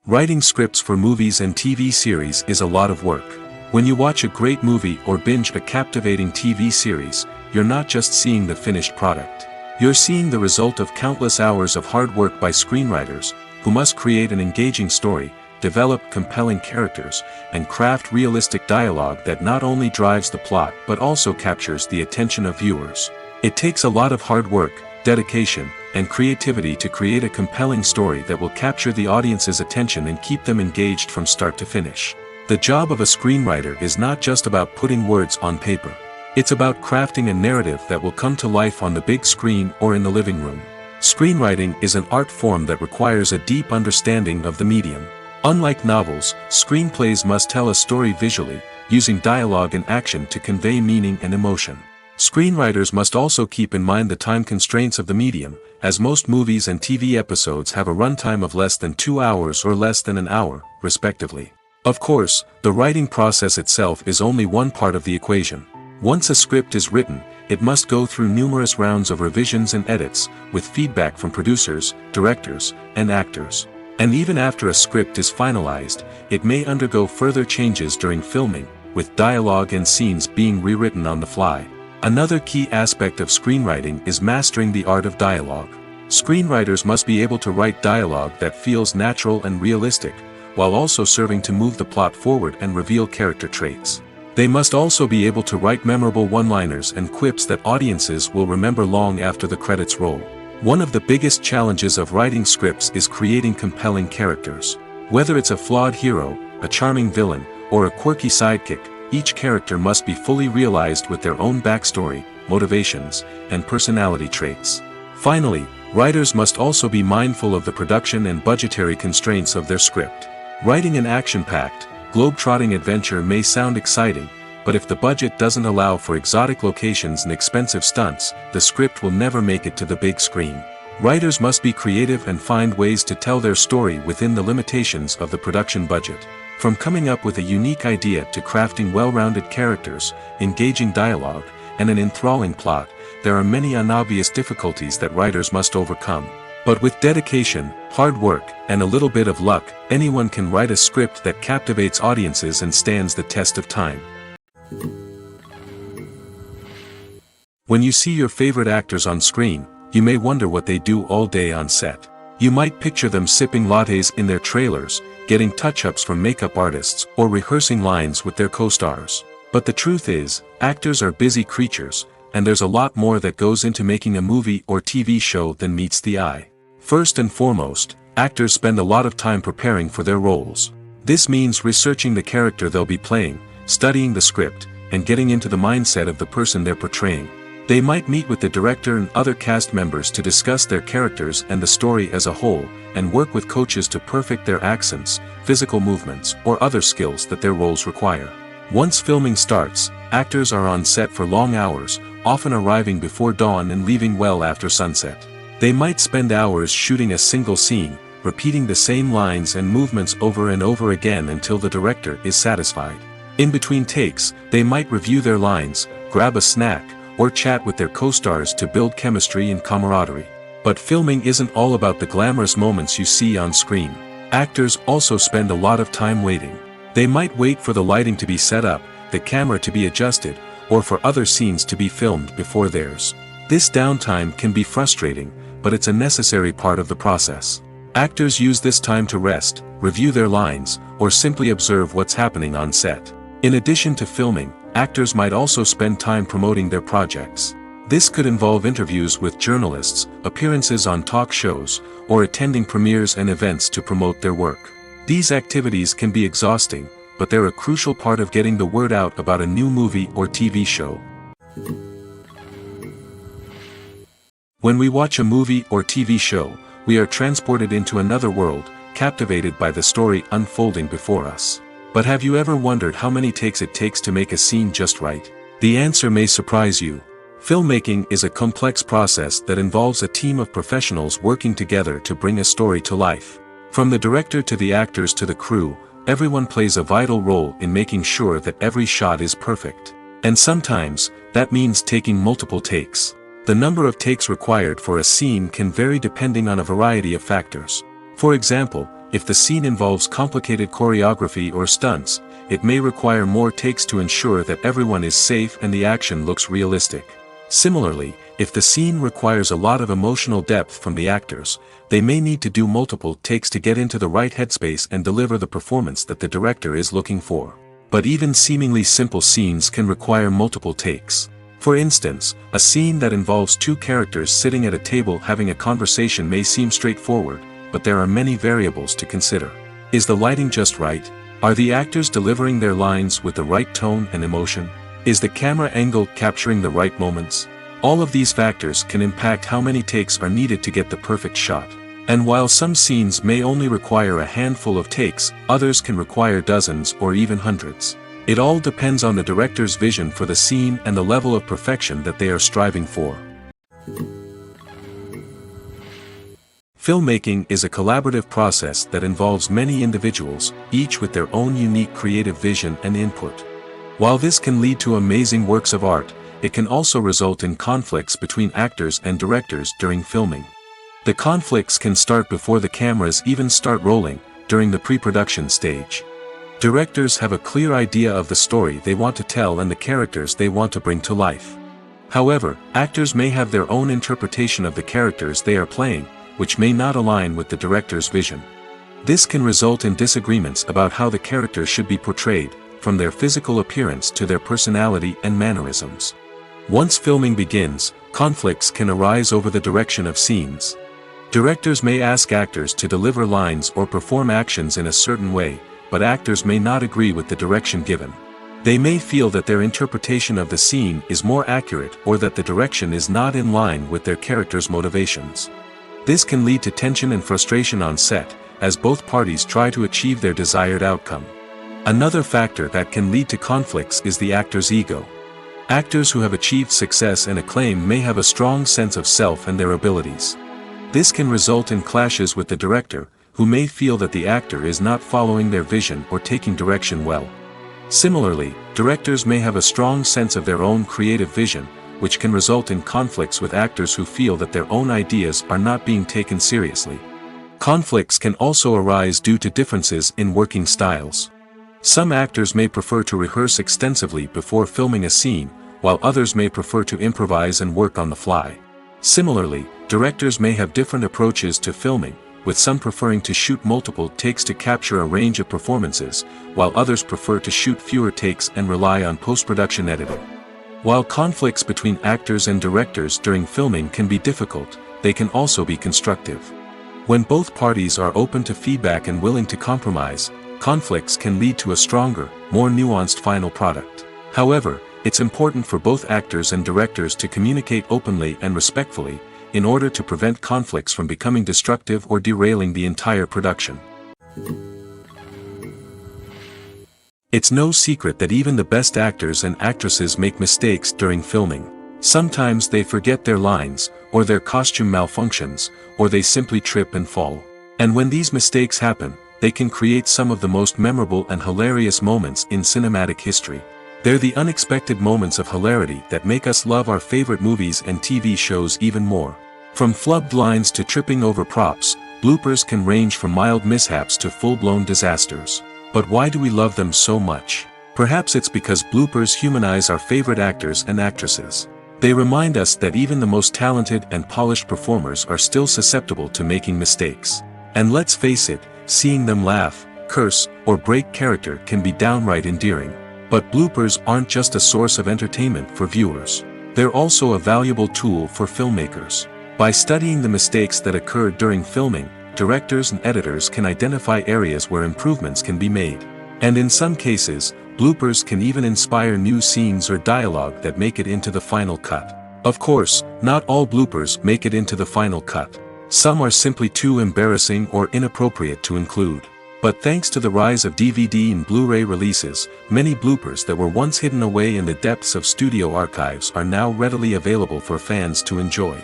Writing scripts for movies and TV series is a lot of work. When you watch a great movie or binge a captivating TV series, you're not just seeing the finished product. You're seeing the result of countless hours of hard work by screenwriters, who must create an engaging story, develop compelling characters, and craft realistic dialogue that not only drives the plot but also captures the attention of viewers. It takes a lot of hard work, dedication, and creativity to create a compelling story that will capture the audience's attention and keep them engaged from start to finish. The job of a screenwriter is not just about putting words on paper. It's about crafting a narrative that will come to life on the big screen or in the living room. Screenwriting is an art form that requires a deep understanding of the medium. Unlike novels, screenplays must tell a story visually, using dialogue and action to convey meaning and emotion. Screenwriters must also keep in mind the time constraints of the medium, as most movies and TV episodes have a runtime of less than 2 hours or less than an hour, respectively. Of course, the writing process itself is only one part of the equation. Once a script is written, it must go through numerous rounds of revisions and edits, with feedback from producers, directors, and actors. And even after a script is finalized, it may undergo further changes during filming, with dialogue and scenes being rewritten on the fly. Another key aspect of screenwriting is mastering the art of dialogue. Screenwriters must be able to write dialogue that feels natural and realistic, while also serving to move the plot forward and reveal character traits. They must also be able to write memorable one-liners and quips that audiences will remember long after the credits roll. One of the biggest challenges of writing scripts is creating compelling characters. Whether it's a flawed hero, a charming villain, or a quirky sidekick, each character must be fully realized with their own backstory, motivations, and personality traits. Finally, writers must also be mindful of the production and budgetary constraints of their script. Writing an action-packed, globe-trotting adventure may sound exciting, but if the budget doesn't allow for exotic locations and expensive stunts, the script will never make it to the big screen. Writers must be creative and find ways to tell their story within the limitations of the production budget. From coming up with a unique idea to crafting well-rounded characters, engaging dialogue, and an enthralling plot, there are many unobvious difficulties that writers must overcome. But with dedication, hard work, and a little bit of luck, anyone can write a script that captivates audiences and stands the test of time. When you see your favorite actors on screen, you may wonder what they do all day on set. You might picture them sipping lattes in their trailers, getting touch-ups from makeup artists, or rehearsing lines with their co-stars. But the truth is, actors are busy creatures, and there's a lot more that goes into making a movie or TV show than meets the eye. First and foremost, actors spend a lot of time preparing for their roles. This means researching the character they'll be playing, studying the script, and getting into the mindset of the person they're portraying. They might meet with the director and other cast members to discuss their characters and the story as a whole, and work with coaches to perfect their accents, physical movements, or other skills that their roles require. Once filming starts, actors are on set for long hours, often arriving before dawn and leaving well after sunset. They might spend hours shooting a single scene, repeating the same lines and movements over and over again until the director is satisfied. In between takes, they might review their lines, grab a snack, or chat with their co-stars to build chemistry and camaraderie. But filming isn't all about the glamorous moments you see on screen. Actors also spend a lot of time waiting. They might wait for the lighting to be set up, the camera to be adjusted, or for other scenes to be filmed before theirs. This downtime can be frustrating, but it's a necessary part of the process. Actors use this time to rest, review their lines, or simply observe what's happening on set. In addition to filming, actors might also spend time promoting their projects. This could involve interviews with journalists, appearances on talk shows, or attending premieres and events to promote their work. These activities can be exhausting, but they're a crucial part of getting the word out about a new movie or TV show. When we watch a movie or TV show, we are transported into another world, captivated by the story unfolding before us. But have you ever wondered how many takes it takes to make a scene just right? The answer may surprise you. Filmmaking is a complex process that involves a team of professionals working together to bring a story to life. From the director to the actors to the crew, everyone plays a vital role in making sure that every shot is perfect. And sometimes, that means taking multiple takes. The number of takes required for a scene can vary depending on a variety of factors. For example, if the scene involves complicated choreography or stunts, it may require more takes to ensure that everyone is safe and the action looks realistic. Similarly, if the scene requires a lot of emotional depth from the actors, they may need to do multiple takes to get into the right headspace and deliver the performance that the director is looking for. But even seemingly simple scenes can require multiple takes. For instance, a scene that involves two characters sitting at a table having a conversation may seem straightforward, but there are many variables to consider. Is the lighting just right? Are the actors delivering their lines with the right tone and emotion? Is the camera angle capturing the right moments? All of these factors can impact how many takes are needed to get the perfect shot. And while some scenes may only require a handful of takes, others can require dozens or even hundreds. It all depends on the director's vision for the scene and the level of perfection that they are striving for. Filmmaking is a collaborative process that involves many individuals, each with their own unique creative vision and input. While this can lead to amazing works of art, it can also result in conflicts between actors and directors during filming. The conflicts can start before the cameras even start rolling, during the pre-production stage. Directors have a clear idea of the story they want to tell and the characters they want to bring to life. However, actors may have their own interpretation of the characters they are playing, which may not align with the director's vision. This can result in disagreements about how the characters should be portrayed, from their physical appearance to their personality and mannerisms. Once filming begins, conflicts can arise over the direction of scenes. Directors may ask actors to deliver lines or perform actions in a certain way, but actors may not agree with the direction given. They may feel that their interpretation of the scene is more accurate or that the direction is not in line with their character's motivations. This can lead to tension and frustration on set, as both parties try to achieve their desired outcome. Another factor that can lead to conflicts is the actor's ego. Actors who have achieved success and acclaim may have a strong sense of self and their abilities. This can result in clashes with the director, who may feel that the actor is not following their vision or taking direction well. Similarly, directors may have a strong sense of their own creative vision, which can result in conflicts with actors who feel that their own ideas are not being taken seriously. Conflicts can also arise due to differences in working styles. Some actors may prefer to rehearse extensively before filming a scene, while others may prefer to improvise and work on the fly. Similarly, directors may have different approaches to filming, with some preferring to shoot multiple takes to capture a range of performances, while others prefer to shoot fewer takes and rely on post-production editing. While conflicts between actors and directors during filming can be difficult, they can also be constructive. When both parties are open to feedback and willing to compromise, conflicts can lead to a stronger, more nuanced final product. However, it's important for both actors and directors to communicate openly and respectfully, in order to prevent conflicts from becoming destructive or derailing the entire production. It's no secret that even the best actors and actresses make mistakes during filming. Sometimes they forget their lines, or their costume malfunctions, or they simply trip and fall. And when these mistakes happen, they can create some of the most memorable and hilarious moments in cinematic history. They're the unexpected moments of hilarity that make us love our favorite movies and TV shows even more. From flubbed lines to tripping over props, bloopers can range from mild mishaps to full-blown disasters. But why do we love them so much? Perhaps it's because bloopers humanize our favorite actors and actresses. They remind us that even the most talented and polished performers are still susceptible to making mistakes. And let's face it, seeing them laugh, curse, or break character can be downright endearing. But bloopers aren't just a source of entertainment for viewers. They're also a valuable tool for filmmakers. By studying the mistakes that occur during filming, directors and editors can identify areas where improvements can be made. And in some cases, bloopers can even inspire new scenes or dialogue that make it into the final cut. Of course, not all bloopers make it into the final cut. Some are simply too embarrassing or inappropriate to include. But thanks to the rise of DVD and Blu-ray releases, many bloopers that were once hidden away in the depths of studio archives are now readily available for fans to enjoy.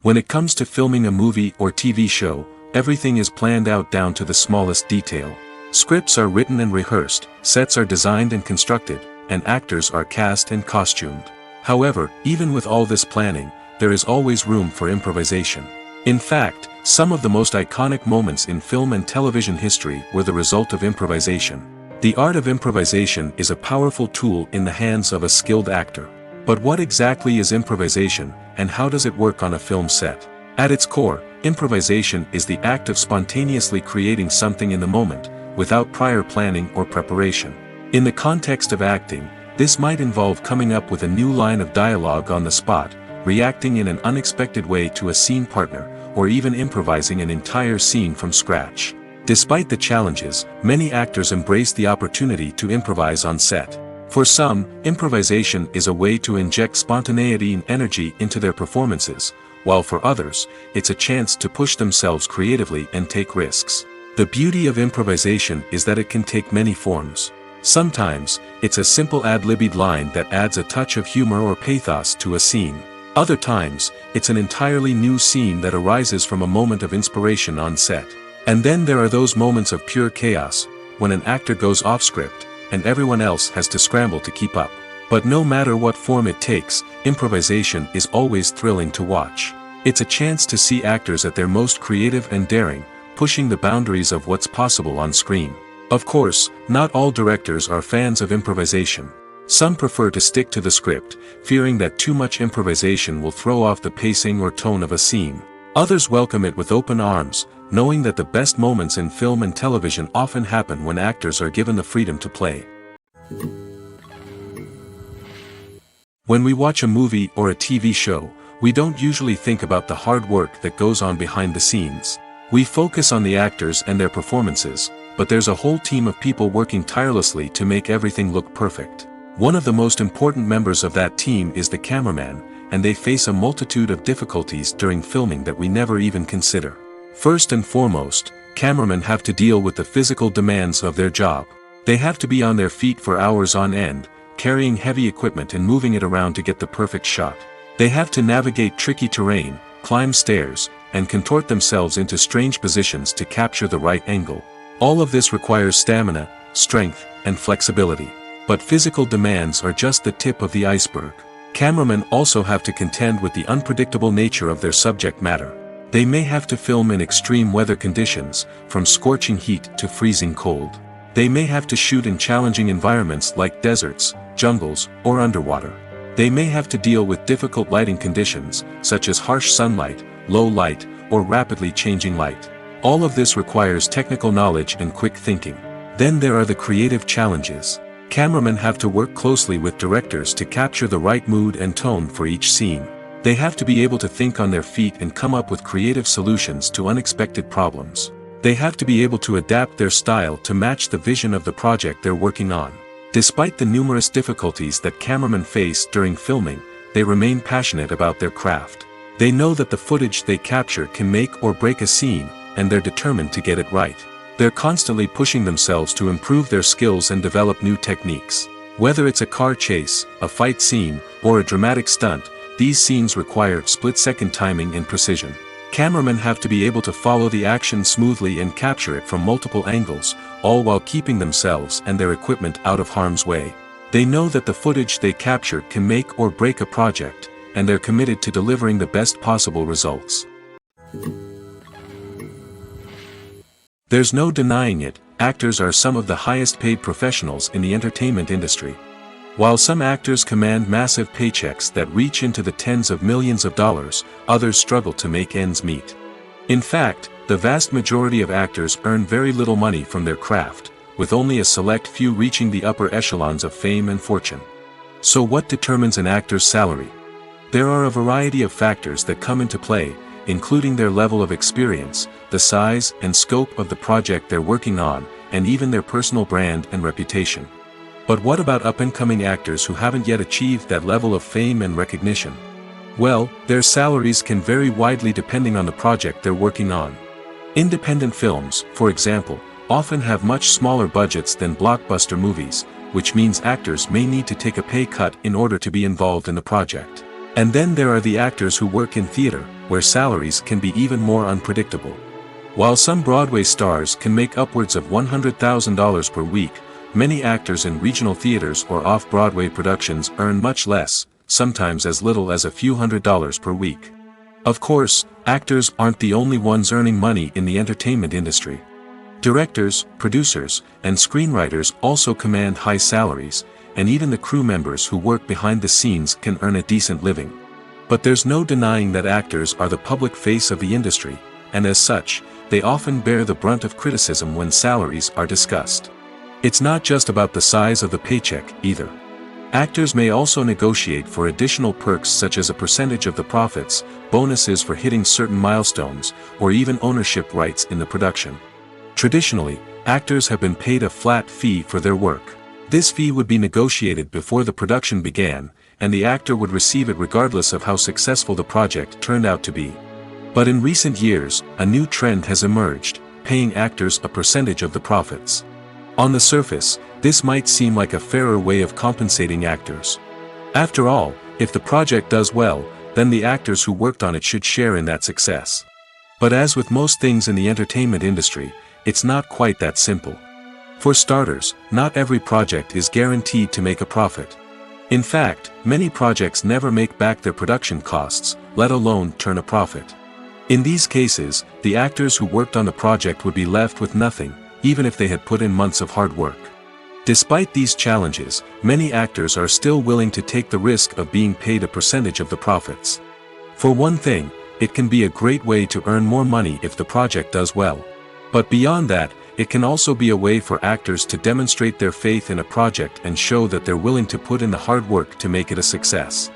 When it comes to filming a movie or TV show, everything is planned out down to the smallest detail. Scripts are written and rehearsed, sets are designed and constructed, and actors are cast and costumed. However, even with all this planning, there is always room for improvisation. In fact, some of the most iconic moments in film and television history were the result of improvisation. The art of improvisation is a powerful tool in the hands of a skilled actor. But what exactly is improvisation, and how does it work on a film set? At its core, improvisation is the act of spontaneously creating something in the moment, without prior planning or preparation. In the context of acting, this might involve coming up with a new line of dialogue on the spot, reacting in an unexpected way to a scene partner, or even improvising an entire scene from scratch. Despite the challenges, many actors embrace the opportunity to improvise on set. For some, improvisation is a way to inject spontaneity and energy into their performances, while for others, it's a chance to push themselves creatively and take risks. The beauty of improvisation is that it can take many forms. Sometimes, it's a simple ad-libbed line that adds a touch of humor or pathos to a scene. Other times, it's an entirely new scene that arises from a moment of inspiration on set. And then there are those moments of pure chaos, when an actor goes off script, and everyone else has to scramble to keep up. But no matter what form it takes, improvisation is always thrilling to watch. It's a chance to see actors at their most creative and daring, pushing the boundaries of what's possible on screen. Of course, not all directors are fans of improvisation. Some prefer to stick to the script, fearing that too much improvisation will throw off the pacing or tone of a scene. Others welcome it with open arms, knowing that the best moments in film and television often happen when actors are given the freedom to play. When we watch a movie or a TV show, we don't usually think about the hard work that goes on behind the scenes. We focus on the actors and their performances, but there's a whole team of people working tirelessly to make everything look perfect. One of the most important members of that team is the cameraman, and they face a multitude of difficulties during filming that we never even consider. First and foremost, cameramen have to deal with the physical demands of their job. They have to be on their feet for hours on end, carrying heavy equipment and moving it around to get the perfect shot. They have to navigate tricky terrain, climb stairs, and contort themselves into strange positions to capture the right angle. All of this requires stamina, strength, and flexibility. But physical demands are just the tip of the iceberg. Cameramen also have to contend with the unpredictable nature of their subject matter. They may have to film in extreme weather conditions, from scorching heat to freezing cold. They may have to shoot in challenging environments like deserts, jungles, or underwater. They may have to deal with difficult lighting conditions, such as harsh sunlight, low light, or rapidly changing light. All of this requires technical knowledge and quick thinking. Then there are the creative challenges. Cameramen have to work closely with directors to capture the right mood and tone for each scene. They have to be able to think on their feet and come up with creative solutions to unexpected problems. They have to be able to adapt their style to match the vision of the project they're working on. Despite the numerous difficulties that cameramen face during filming, they remain passionate about their craft. They know that the footage they capture can make or break a scene, and they're determined to get it right. They're constantly pushing themselves to improve their skills and develop new techniques. Whether it's a car chase, a fight scene, or a dramatic stunt, these scenes require split-second timing and precision. Cameramen have to be able to follow the action smoothly and capture it from multiple angles, all while keeping themselves and their equipment out of harm's way. They know that the footage they capture can make or break a project, and they're committed to delivering the best possible results. There's no denying it, actors are some of the highest paid professionals in the entertainment industry. While some actors command massive paychecks that reach into the tens of millions of dollars, others struggle to make ends meet. In fact, the vast majority of actors earn very little money from their craft, with only a select few reaching the upper echelons of fame and fortune. So what determines an actor's salary? There are a variety of factors that come into play, including their level of experience, the size and scope of the project they're working on, and even their personal brand and reputation. But what about up-and-coming actors who haven't yet achieved that level of fame and recognition? Well, their salaries can vary widely depending on the project they're working on. Independent films, for example, often have much smaller budgets than blockbuster movies, which means actors may need to take a pay cut in order to be involved in the project. And then there are the actors who work in theater, where salaries can be even more unpredictable. While some Broadway stars can make upwards of $100,000 per week, many actors in regional theaters or off-Broadway productions earn much less, sometimes as little as a few $100s per week. Of course, actors aren't the only ones earning money in the entertainment industry. Directors, producers, and screenwriters also command high salaries, and even the crew members who work behind the scenes can earn a decent living. But there's no denying that actors are the public face of the industry, and as such, they often bear the brunt of criticism when salaries are discussed. It's not just about the size of the paycheck, either. Actors may also negotiate for additional perks such as a percentage of the profits, bonuses for hitting certain milestones, or even ownership rights in the production. Traditionally, actors have been paid a flat fee for their work. This fee would be negotiated before the production began, and the actor would receive it regardless of how successful the project turned out to be. But in recent years, a new trend has emerged. paying actors a percentage of the profits. On the surface, this might seem like a fairer way of compensating actors. After all, if the project does well, then the actors who worked on it should share in that success. But as with most things in the entertainment industry, it's not quite that simple. For starters, not every project is guaranteed to make a profit. In fact, many projects never make back their production costs, let alone turn a profit. In these cases, the actors who worked on the project would be left with nothing, even if they had put in months of hard work. Despite these challenges, many actors are still willing to take the risk of being paid a percentage of the profits. For one thing, it can be a great way to earn more money if the project does well. But beyond that, it can also be a way for actors to demonstrate their faith in a project and show that they're willing to put in the hard work to make it a success.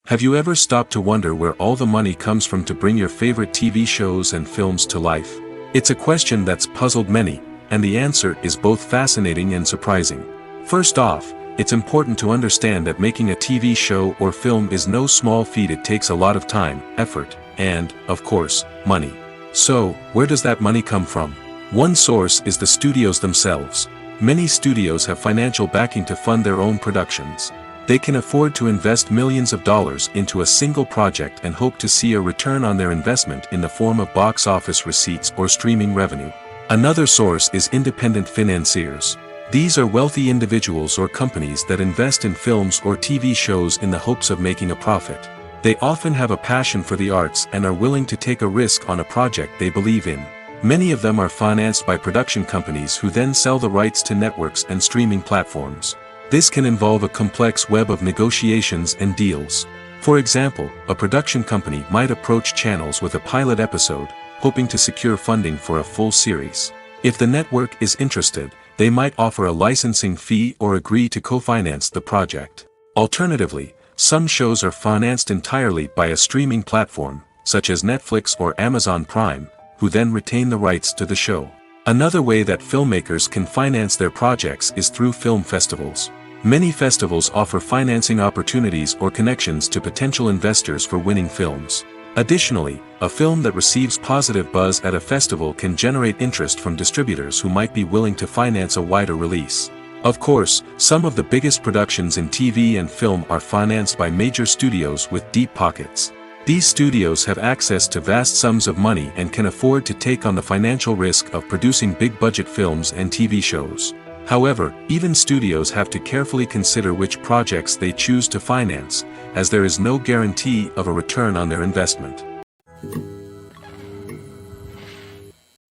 Have you ever stopped to wonder where all the money comes from to bring your favorite TV shows and films to life? It's a question that's puzzled many, and the answer is both fascinating and surprising. First off, it's important to understand that making a TV show or film is no small feat. It takes a lot of time, effort, and, of course, money. So, where does that money come from? One source is the studios themselves. Many studios have financial backing to fund their own productions. They can afford to invest millions of dollars into a single project and hope to see a return on their investment in the form of box office receipts or streaming revenue. Another source is independent financiers. These are wealthy individuals or companies that invest in films or TV shows in the hopes of making a profit. They often have a passion for the arts and are willing to take a risk on a project they believe in. Many of them are financed by production companies who then sell the rights to networks and streaming platforms. This can involve a complex web of negotiations and deals. For example, a production company might approach channels with a pilot episode, hoping to secure funding for a full series. If the network is interested, they might offer a licensing fee or agree to co-finance the project. Alternatively, some shows are financed entirely by a streaming platform, such as Netflix or Amazon Prime, who then retain the rights to the show. Another way that filmmakers can finance their projects is through film festivals. Many festivals offer financing opportunities or connections to potential investors for winning films. Additionally, a film that receives positive buzz at a festival can generate interest from distributors who might be willing to finance a wider release. Of course, some of the biggest productions in TV and film are financed by major studios with deep pockets. These studios have access to vast sums of money and can afford to take on the financial risk of producing big-budget films and TV shows. However, even studios have to carefully consider which projects they choose to finance, as there is no guarantee of a return on their investment.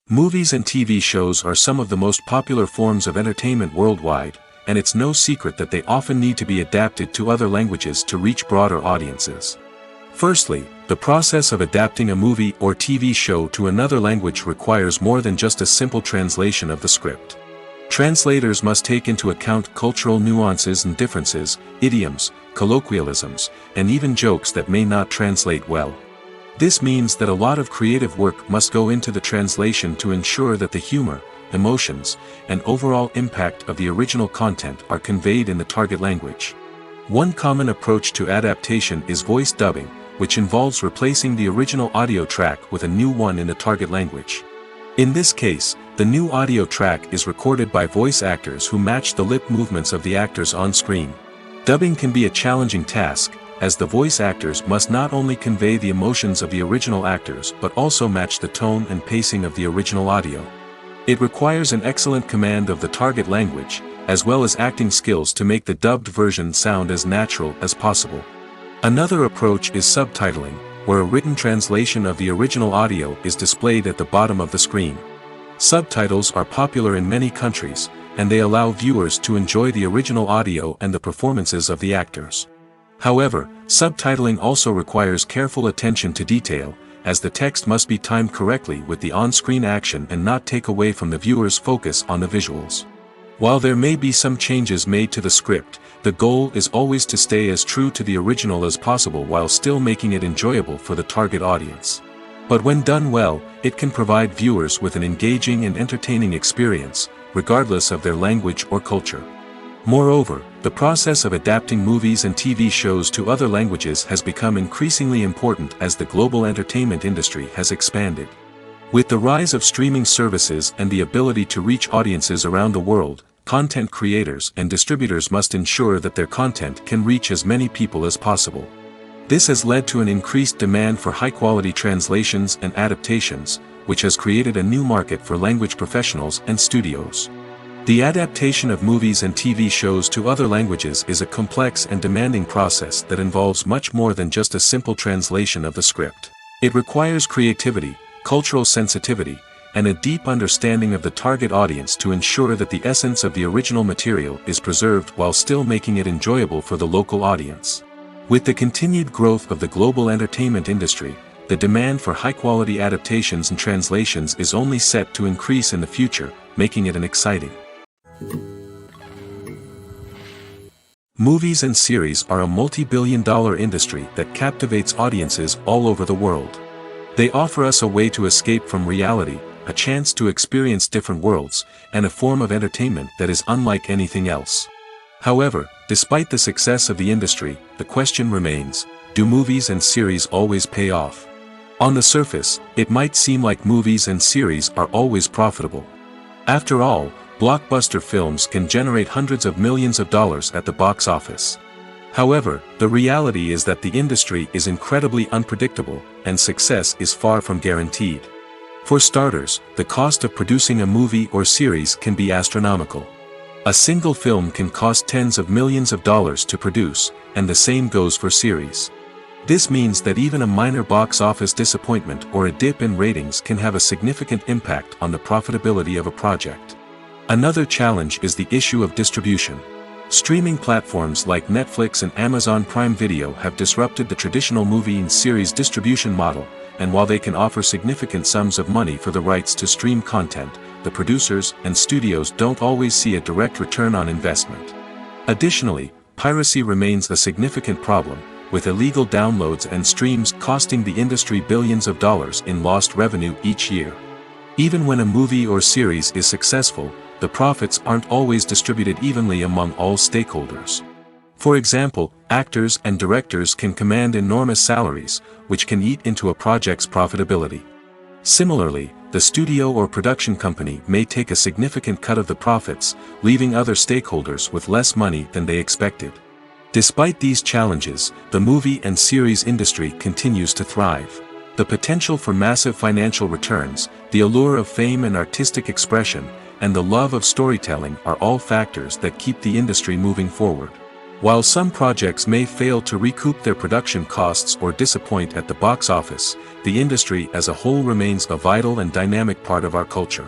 Movies and TV shows are some of the most popular forms of entertainment worldwide, and it's no secret that they often need to be adapted to other languages to reach broader audiences. Firstly, the process of adapting a movie or TV show to another language requires more than just a simple translation of the script. Translators must take into account cultural nuances and differences, idioms, colloquialisms, and even jokes that may not translate well. This means that a lot of creative work must go into the translation to ensure that the humor, emotions, and overall impact of the original content are conveyed in the target language. One common approach to adaptation is voice dubbing, which involves replacing the original audio track with a new one in the target language. In this case, the new audio track is recorded by voice actors who match the lip movements of the actors on screen. Dubbing can be a challenging task, as the voice actors must not only convey the emotions of the original actors but also match the tone and pacing of the original audio. It requires an excellent command of the target language, as well as acting skills to make the dubbed version sound as natural as possible. Another approach is subtitling, where a written translation of the original audio is displayed at the bottom of the screen. Subtitles are popular in many countries, and they allow viewers to enjoy the original audio and the performances of the actors. However, subtitling also requires careful attention to detail, as the text must be timed correctly with the on-screen action and not take away from the viewer's focus on the visuals. While there may be some changes made to the script, the goal is always to stay as true to the original as possible while still making it enjoyable for the target audience. But when done well, it can provide viewers with an engaging and entertaining experience, regardless of their language or culture. Moreover, the process of adapting movies and TV shows to other languages has become increasingly important as the global entertainment industry has expanded. With the rise of streaming services and the ability to reach audiences around the world, content creators and distributors must ensure that their content can reach as many people as possible. This has led to an increased demand for high-quality translations and adaptations, which has created a new market for language professionals and studios. The adaptation of movies and TV shows to other languages is a complex and demanding process that involves much more than just a simple translation of the script. It requires creativity, cultural sensitivity, and a deep understanding of the target audience to ensure that the essence of the original material is preserved while still making it enjoyable for the local audience. With the continued growth of the global entertainment industry, the demand for high-quality adaptations and translations is only set to increase in the future, making it an exciting. Movies and series are a multi-billion-dollar industry that captivates audiences all over the world. They offer us a way to escape from reality, a chance to experience different worlds, and a form of entertainment that is unlike anything else. However, despite the success of the industry, the question remains, do movies and series always pay off? On the surface, it might seem like movies and series are always profitable. After all, blockbuster films can generate hundreds of millions of dollars at the box office. However, the reality is that the industry is incredibly unpredictable, and success is far from guaranteed. For starters, the cost of producing a movie or series can be astronomical. A single film can cost tens of millions of dollars to produce, and the same goes for series. This means that even a minor box office disappointment or a dip in ratings can have a significant impact on the profitability of a project. Another challenge is the issue of distribution. Streaming platforms like Netflix and Amazon Prime Video have disrupted the traditional movie and series distribution model, and while they can offer significant sums of money for the rights to stream content, the producers and studios don't always see a direct return on investment. Additionally, piracy remains a significant problem, with illegal downloads and streams costing the industry billions of dollars in lost revenue each year. Even when a movie or series is successful, the profits aren't always distributed evenly among all stakeholders. For example, actors and directors can command enormous salaries, which can eat into a project's profitability. Similarly, the studio or production company may take a significant cut of the profits, leaving other stakeholders with less money than they expected. Despite these challenges, the movie and series industry continues to thrive. The potential for massive financial returns, the allure of fame and artistic expression, and the love of storytelling are all factors that keep the industry moving forward. While some projects may fail to recoup their production costs or disappoint at the box office, the industry as a whole remains a vital and dynamic part of our culture.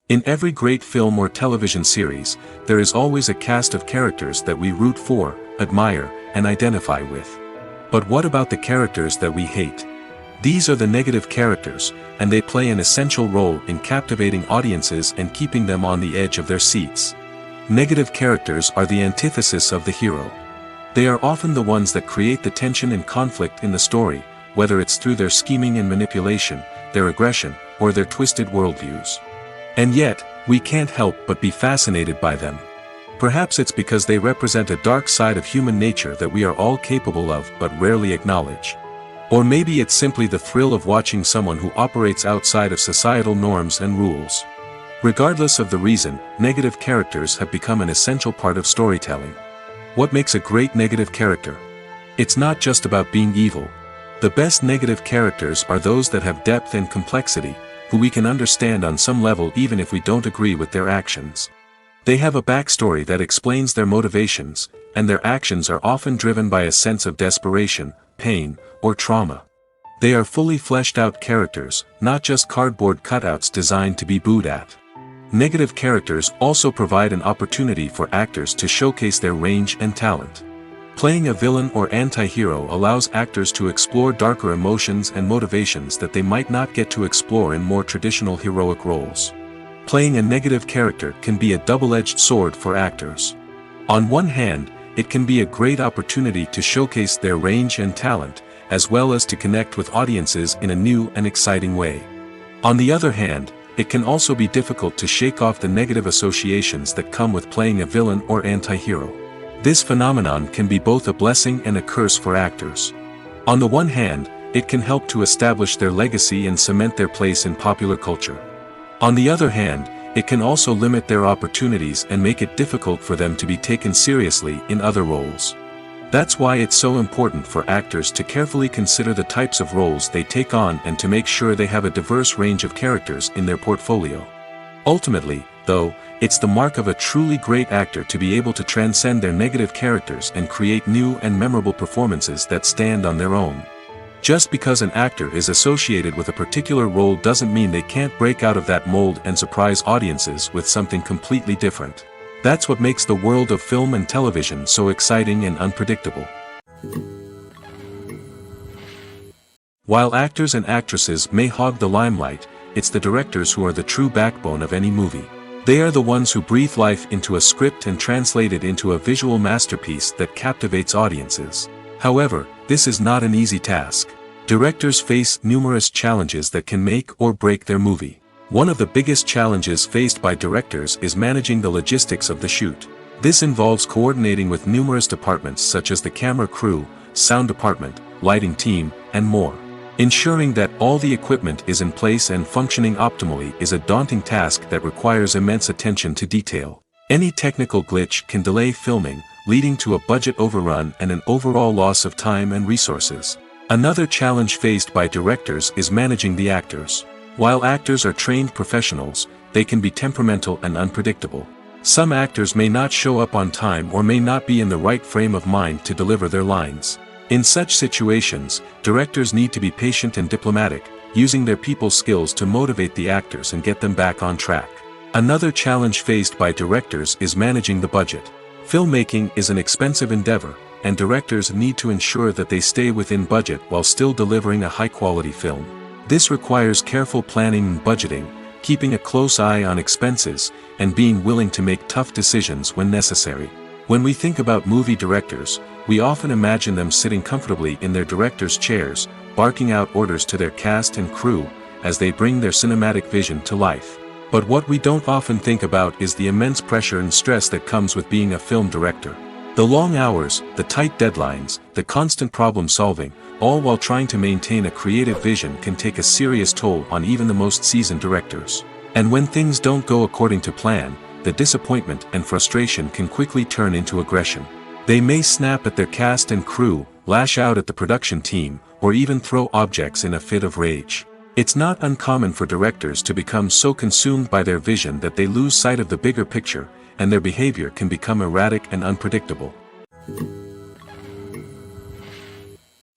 In every great film or television series, there is always a cast of characters that we root for, admire, and identify with. But what about the characters that we hate? These are the negative characters, and they play an essential role in captivating audiences and keeping them on the edge of their seats. Negative characters are the antithesis of the hero. They are often the ones that create the tension and conflict in the story, whether it's through their scheming and manipulation, their aggression, or their twisted worldviews. And yet, we can't help but be fascinated by them. Perhaps it's because they represent a dark side of human nature that we are all capable of but rarely acknowledge. Or maybe it's simply the thrill of watching someone who operates outside of societal norms and rules. Regardless of the reason, negative characters have become an essential part of storytelling. What makes a great negative character? It's not just about being evil. The best negative characters are those that have depth and complexity, who we can understand on some level even if we don't agree with their actions. They have a backstory that explains their motivations, and their actions are often driven by a sense of desperation, pain, or trauma. They are fully fleshed out characters, not just cardboard cutouts designed to be booed at. Negative characters also provide an opportunity for actors to showcase their range and talent. Playing a villain or anti-hero allows actors to explore darker emotions and motivations that they might not get to explore in more traditional heroic roles. Playing a negative character can be a double-edged sword for actors. On one hand, it can be a great opportunity to showcase their range and talent, as well as to connect with audiences in a new and exciting way. On the other hand, it can also be difficult to shake off the negative associations that come with playing a villain or anti-hero. This phenomenon can be both a blessing and a curse for actors. On the one hand, it can help to establish their legacy and cement their place in popular culture. On the other hand, it can also limit their opportunities and make it difficult for them to be taken seriously in other roles. That's why it's so important for actors to carefully consider the types of roles they take on and to make sure they have a diverse range of characters in their portfolio. Ultimately, though, it's the mark of a truly great actor to be able to transcend their negative characters and create new and memorable performances that stand on their own. Just because an actor is associated with a particular role doesn't mean they can't break out of that mold and surprise audiences with something completely different. That's what makes the world of film and television so exciting and unpredictable. While actors and actresses may hog the limelight, it's the directors who are the true backbone of any movie. They are the ones who breathe life into a script and translate it into a visual masterpiece that captivates audiences. However, this is not an easy task. Directors face numerous challenges that can make or break their movie. One of the biggest challenges faced by directors is managing the logistics of the shoot. This involves coordinating with numerous departments such as the camera crew, sound department, lighting team, and more. Ensuring that all the equipment is in place and functioning optimally is a daunting task that requires immense attention to detail. Any technical glitch can delay filming, leading to a budget overrun and an overall loss of time and resources. Another challenge faced by directors is managing the actors. While actors are trained professionals, they can be temperamental and unpredictable. Some actors may not show up on time or may not be in the right frame of mind to deliver their lines. In such situations, directors need to be patient and diplomatic, using their people skills to motivate the actors and get them back on track. Another challenge faced by directors is managing the budget. Filmmaking is an expensive endeavor, and directors need to ensure that they stay within budget while still delivering a high-quality film. This requires careful planning and budgeting, keeping a close eye on expenses, and being willing to make tough decisions when necessary. When we think about movie directors, we often imagine them sitting comfortably in their director's chairs, barking out orders to their cast and crew, as they bring their cinematic vision to life. But what we don't often think about is the immense pressure and stress that comes with being a film director. The long hours, the tight deadlines, the constant problem solving, all while trying to maintain a creative vision can take a serious toll on even the most seasoned directors. And when things don't go according to plan, the disappointment and frustration can quickly turn into aggression. They may snap at their cast and crew, lash out at the production team, or even throw objects in a fit of rage. It's not uncommon for directors to become so consumed by their vision that they lose sight of the bigger picture, and their behavior can become erratic and unpredictable.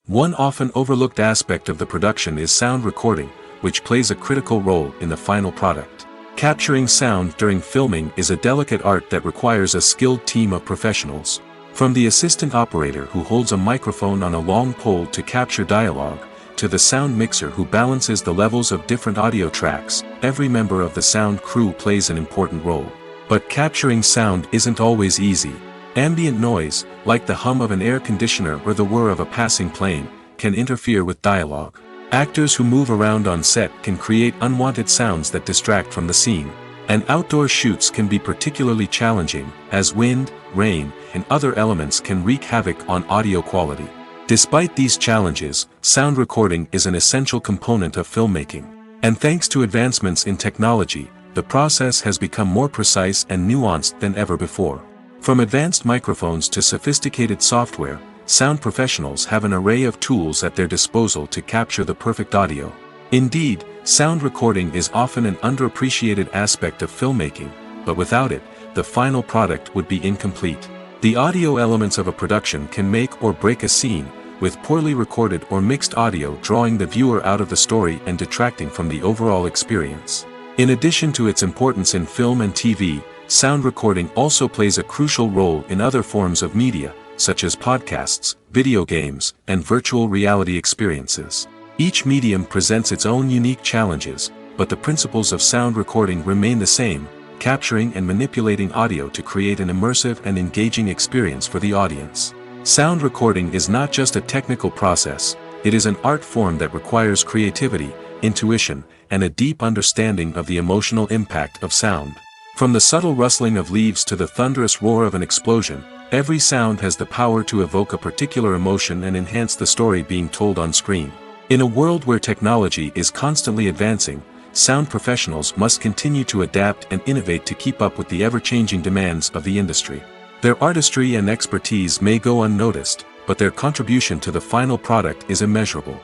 One often overlooked aspect of the production is sound recording, which plays a critical role in the final product. Capturing sound during filming is a delicate art that requires a skilled team of professionals. From the assistant operator who holds a microphone on a long pole to capture dialogue, to the sound mixer who balances the levels of different audio tracks, every member of the sound crew plays an important role. But capturing sound isn't always easy. Ambient noise, like the hum of an air conditioner or the whir of a passing plane, can interfere with dialogue. Actors who move around on set can create unwanted sounds that distract from the scene. And outdoor shoots can be particularly challenging, as wind, rain, and other elements can wreak havoc on audio quality. Despite these challenges, sound recording is an essential component of filmmaking. And thanks to advancements in technology, the process has become more precise and nuanced than ever before. From advanced microphones to sophisticated software, sound professionals have an array of tools at their disposal to capture the perfect audio. Indeed, sound recording is often an underappreciated aspect of filmmaking, but without it, the final product would be incomplete. The audio elements of a production can make or break a scene, with poorly recorded or mixed audio drawing the viewer out of the story and detracting from the overall experience. In addition to its importance in film and TV, sound recording also plays a crucial role in other forms of media, such as podcasts, video games, and virtual reality experiences. Each medium presents its own unique challenges, but the principles of sound recording remain the same: capturing and manipulating audio to create an immersive and engaging experience for the audience. Sound recording is not just a technical process, it is an art form that requires creativity, intuition, and a deep understanding of the emotional impact of sound. From the subtle rustling of leaves to the thunderous roar of an explosion, every sound has the power to evoke a particular emotion and enhance the story being told on screen. In a world where technology is constantly advancing, sound professionals must continue to adapt and innovate to keep up with the ever-changing demands of the industry. Their artistry and expertise may go unnoticed, but their contribution to the final product is immeasurable.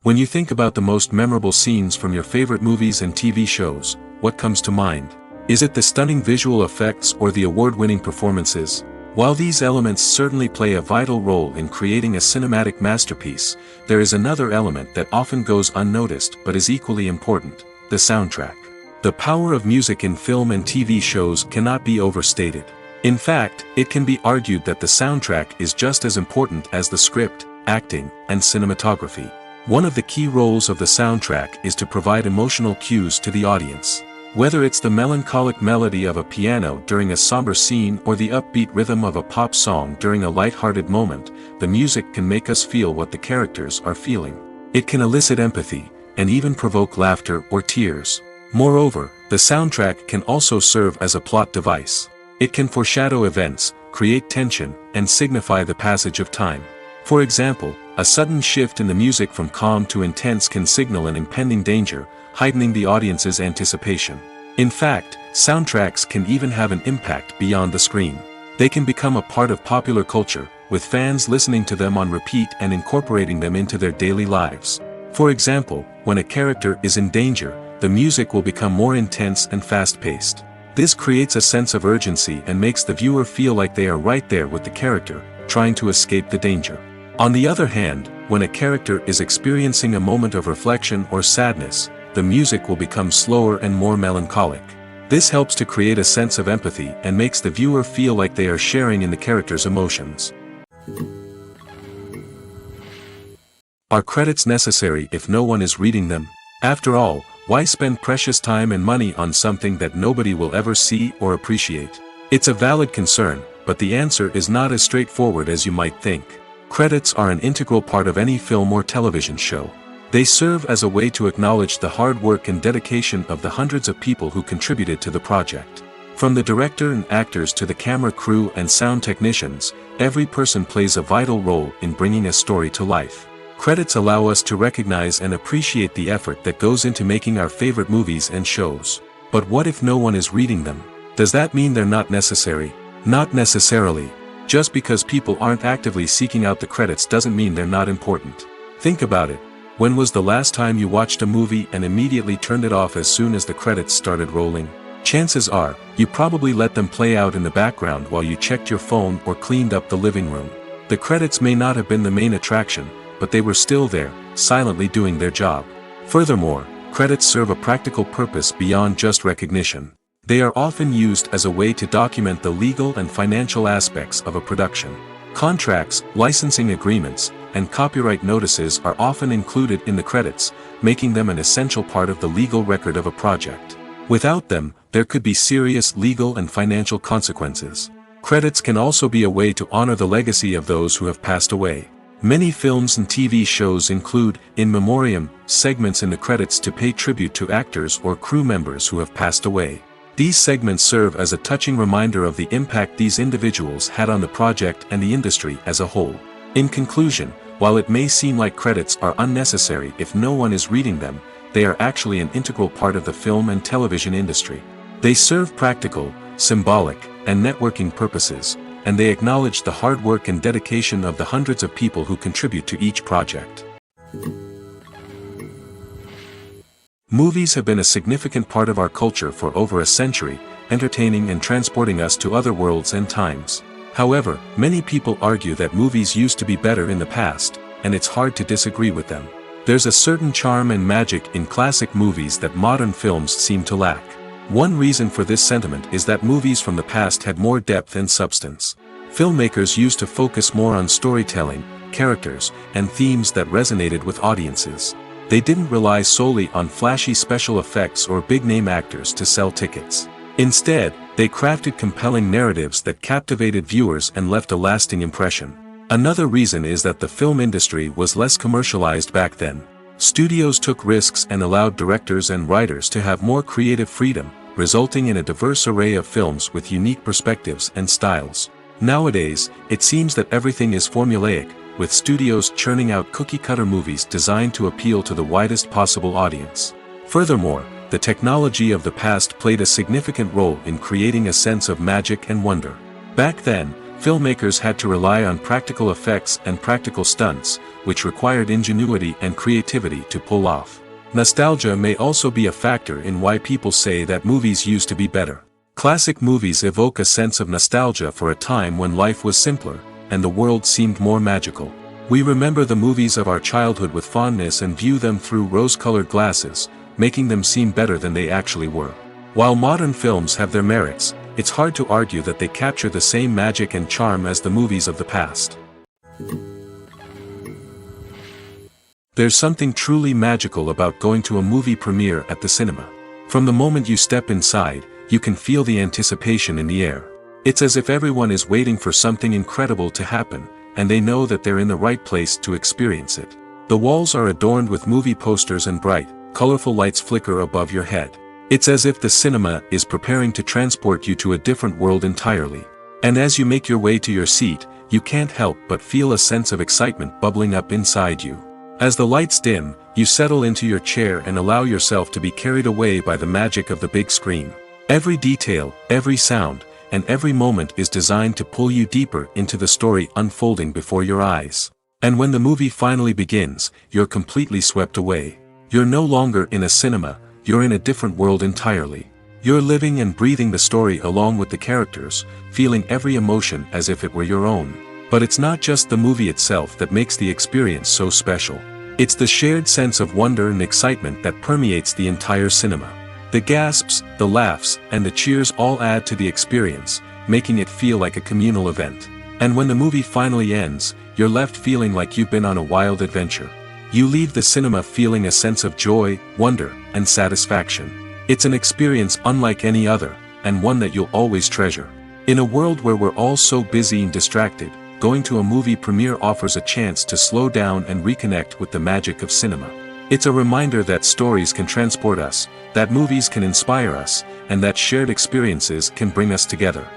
When you think about the most memorable scenes from your favorite movies and TV shows, what comes to mind? Is it the stunning visual effects or the award-winning performances? While these elements certainly play a vital role in creating a cinematic masterpiece, there is another element that often goes unnoticed but is equally important: the soundtrack. The power of music in film and TV shows cannot be overstated. In fact, it can be argued that the soundtrack is just as important as the script, acting, and cinematography. One of the key roles of the soundtrack is to provide emotional cues to the audience. Whether it's the melancholic melody of a piano during a somber scene or the upbeat rhythm of a pop song during a light-hearted moment, the music can make us feel what the characters are feeling. It can elicit empathy, and even provoke laughter or tears. Moreover, the soundtrack can also serve as a plot device. It can foreshadow events, create tension, and signify the passage of time. For example, a sudden shift in the music from calm to intense can signal an impending danger, heightening the audience's anticipation. In fact, soundtracks can even have an impact beyond the screen. They can become a part of popular culture, with fans listening to them on repeat and incorporating them into their daily lives. For example, when a character is in danger, the music will become more intense and fast-paced. This creates a sense of urgency and makes the viewer feel like they are right there with the character, trying to escape the danger. On the other hand, when a character is experiencing a moment of reflection or sadness, the music will become slower and more melancholic. This helps to create a sense of empathy and makes the viewer feel like they are sharing in the character's emotions. Are credits necessary if no one is reading them? After all, why spend precious time and money on something that nobody will ever see or appreciate? It's a valid concern, but the answer is not as straightforward as you might think. Credits are an integral part of any film or television show. They serve as a way to acknowledge the hard work and dedication of the hundreds of people who contributed to the project. From the director and actors to the camera crew and sound technicians, every person plays a vital role in bringing a story to life. Credits allow us to recognize and appreciate the effort that goes into making our favorite movies and shows. But what if no one is reading them? Does that mean they're not necessary? Not necessarily. Just because people aren't actively seeking out the credits doesn't mean they're not important. Think about it. When was the last time you watched a movie and immediately turned it off as soon as the credits started rolling? Chances are, you probably let them play out in the background while you checked your phone or cleaned up the living room. The credits may not have been the main attraction, but they were still there, silently doing their job. Furthermore, credits serve a practical purpose beyond just recognition. They are often used as a way to document the legal and financial aspects of a production. Contracts, licensing agreements, and copyright notices are often included in the credits, making them an essential part of the legal record of a project. Without them, there could be serious legal and financial consequences. Credits can also be a way to honor the legacy of those who have passed away. Many films and TV shows include, in memoriam, segments in the credits to pay tribute to actors or crew members who have passed away. These segments serve as a touching reminder of the impact these individuals had on the project and the industry as a whole. In conclusion, while it may seem like credits are unnecessary if no one is reading them, they are actually an integral part of the film and television industry. They serve practical, symbolic, and networking purposes, and they acknowledge the hard work and dedication of the hundreds of people who contribute to each project. Movies have been a significant part of our culture for over a century, entertaining and transporting us to other worlds and times. However, many people argue that movies used to be better in the past, and it's hard to disagree with them. There's a certain charm and magic in classic movies that modern films seem to lack. One reason for this sentiment is that movies from the past had more depth and substance. Filmmakers used to focus more on storytelling, characters, and themes that resonated with audiences. They didn't rely solely on flashy special effects or big-name actors to sell tickets. Instead, they crafted compelling narratives that captivated viewers and left a lasting impression. Another reason is that the film industry was less commercialized back then. Studios took risks and allowed directors and writers to have more creative freedom, resulting in a diverse array of films with unique perspectives and styles. Nowadays, it seems that everything is formulaic, with studios churning out cookie-cutter movies designed to appeal to the widest possible audience. Furthermore, the technology of the past played a significant role in creating a sense of magic and wonder. Back then, filmmakers had to rely on practical effects and practical stunts, which required ingenuity and creativity to pull off. Nostalgia may also be a factor in why people say that movies used to be better. Classic movies evoke a sense of nostalgia for a time when life was simpler, and the world seemed more magical. We remember the movies of our childhood with fondness and view them through rose-colored glasses, making them seem better than they actually were. While modern films have their merits, it's hard to argue that they capture the same magic and charm as the movies of the past. There's something truly magical about going to a movie premiere at the cinema. From the moment you step inside, you can feel the anticipation in the air. It's as if everyone is waiting for something incredible to happen, and they know that they're in the right place to experience it. The walls are adorned with movie posters and bright, colorful lights flicker above your head. It's as if the cinema is preparing to transport you to a different world entirely. And as you make your way to your seat, you can't help but feel a sense of excitement bubbling up inside you. As the lights dim, you settle into your chair and allow yourself to be carried away by the magic of the big screen. Every detail, every sound, and every moment is designed to pull you deeper into the story unfolding before your eyes. And when the movie finally begins, you're completely swept away. You're no longer in a cinema, you're in a different world entirely. You're living and breathing the story along with the characters, feeling every emotion as if it were your own. But it's not just the movie itself that makes the experience so special. It's the shared sense of wonder and excitement that permeates the entire cinema. The gasps, the laughs, and the cheers all add to the experience, making it feel like a communal event. And when the movie finally ends, you're left feeling like you've been on a wild adventure. You leave the cinema feeling a sense of joy, wonder, and satisfaction. It's an experience unlike any other, and one that you'll always treasure. In a world where we're all so busy and distracted, going to a movie premiere offers a chance to slow down and reconnect with the magic of cinema. It's a reminder that stories can transport us, that movies can inspire us, and that shared experiences can bring us together.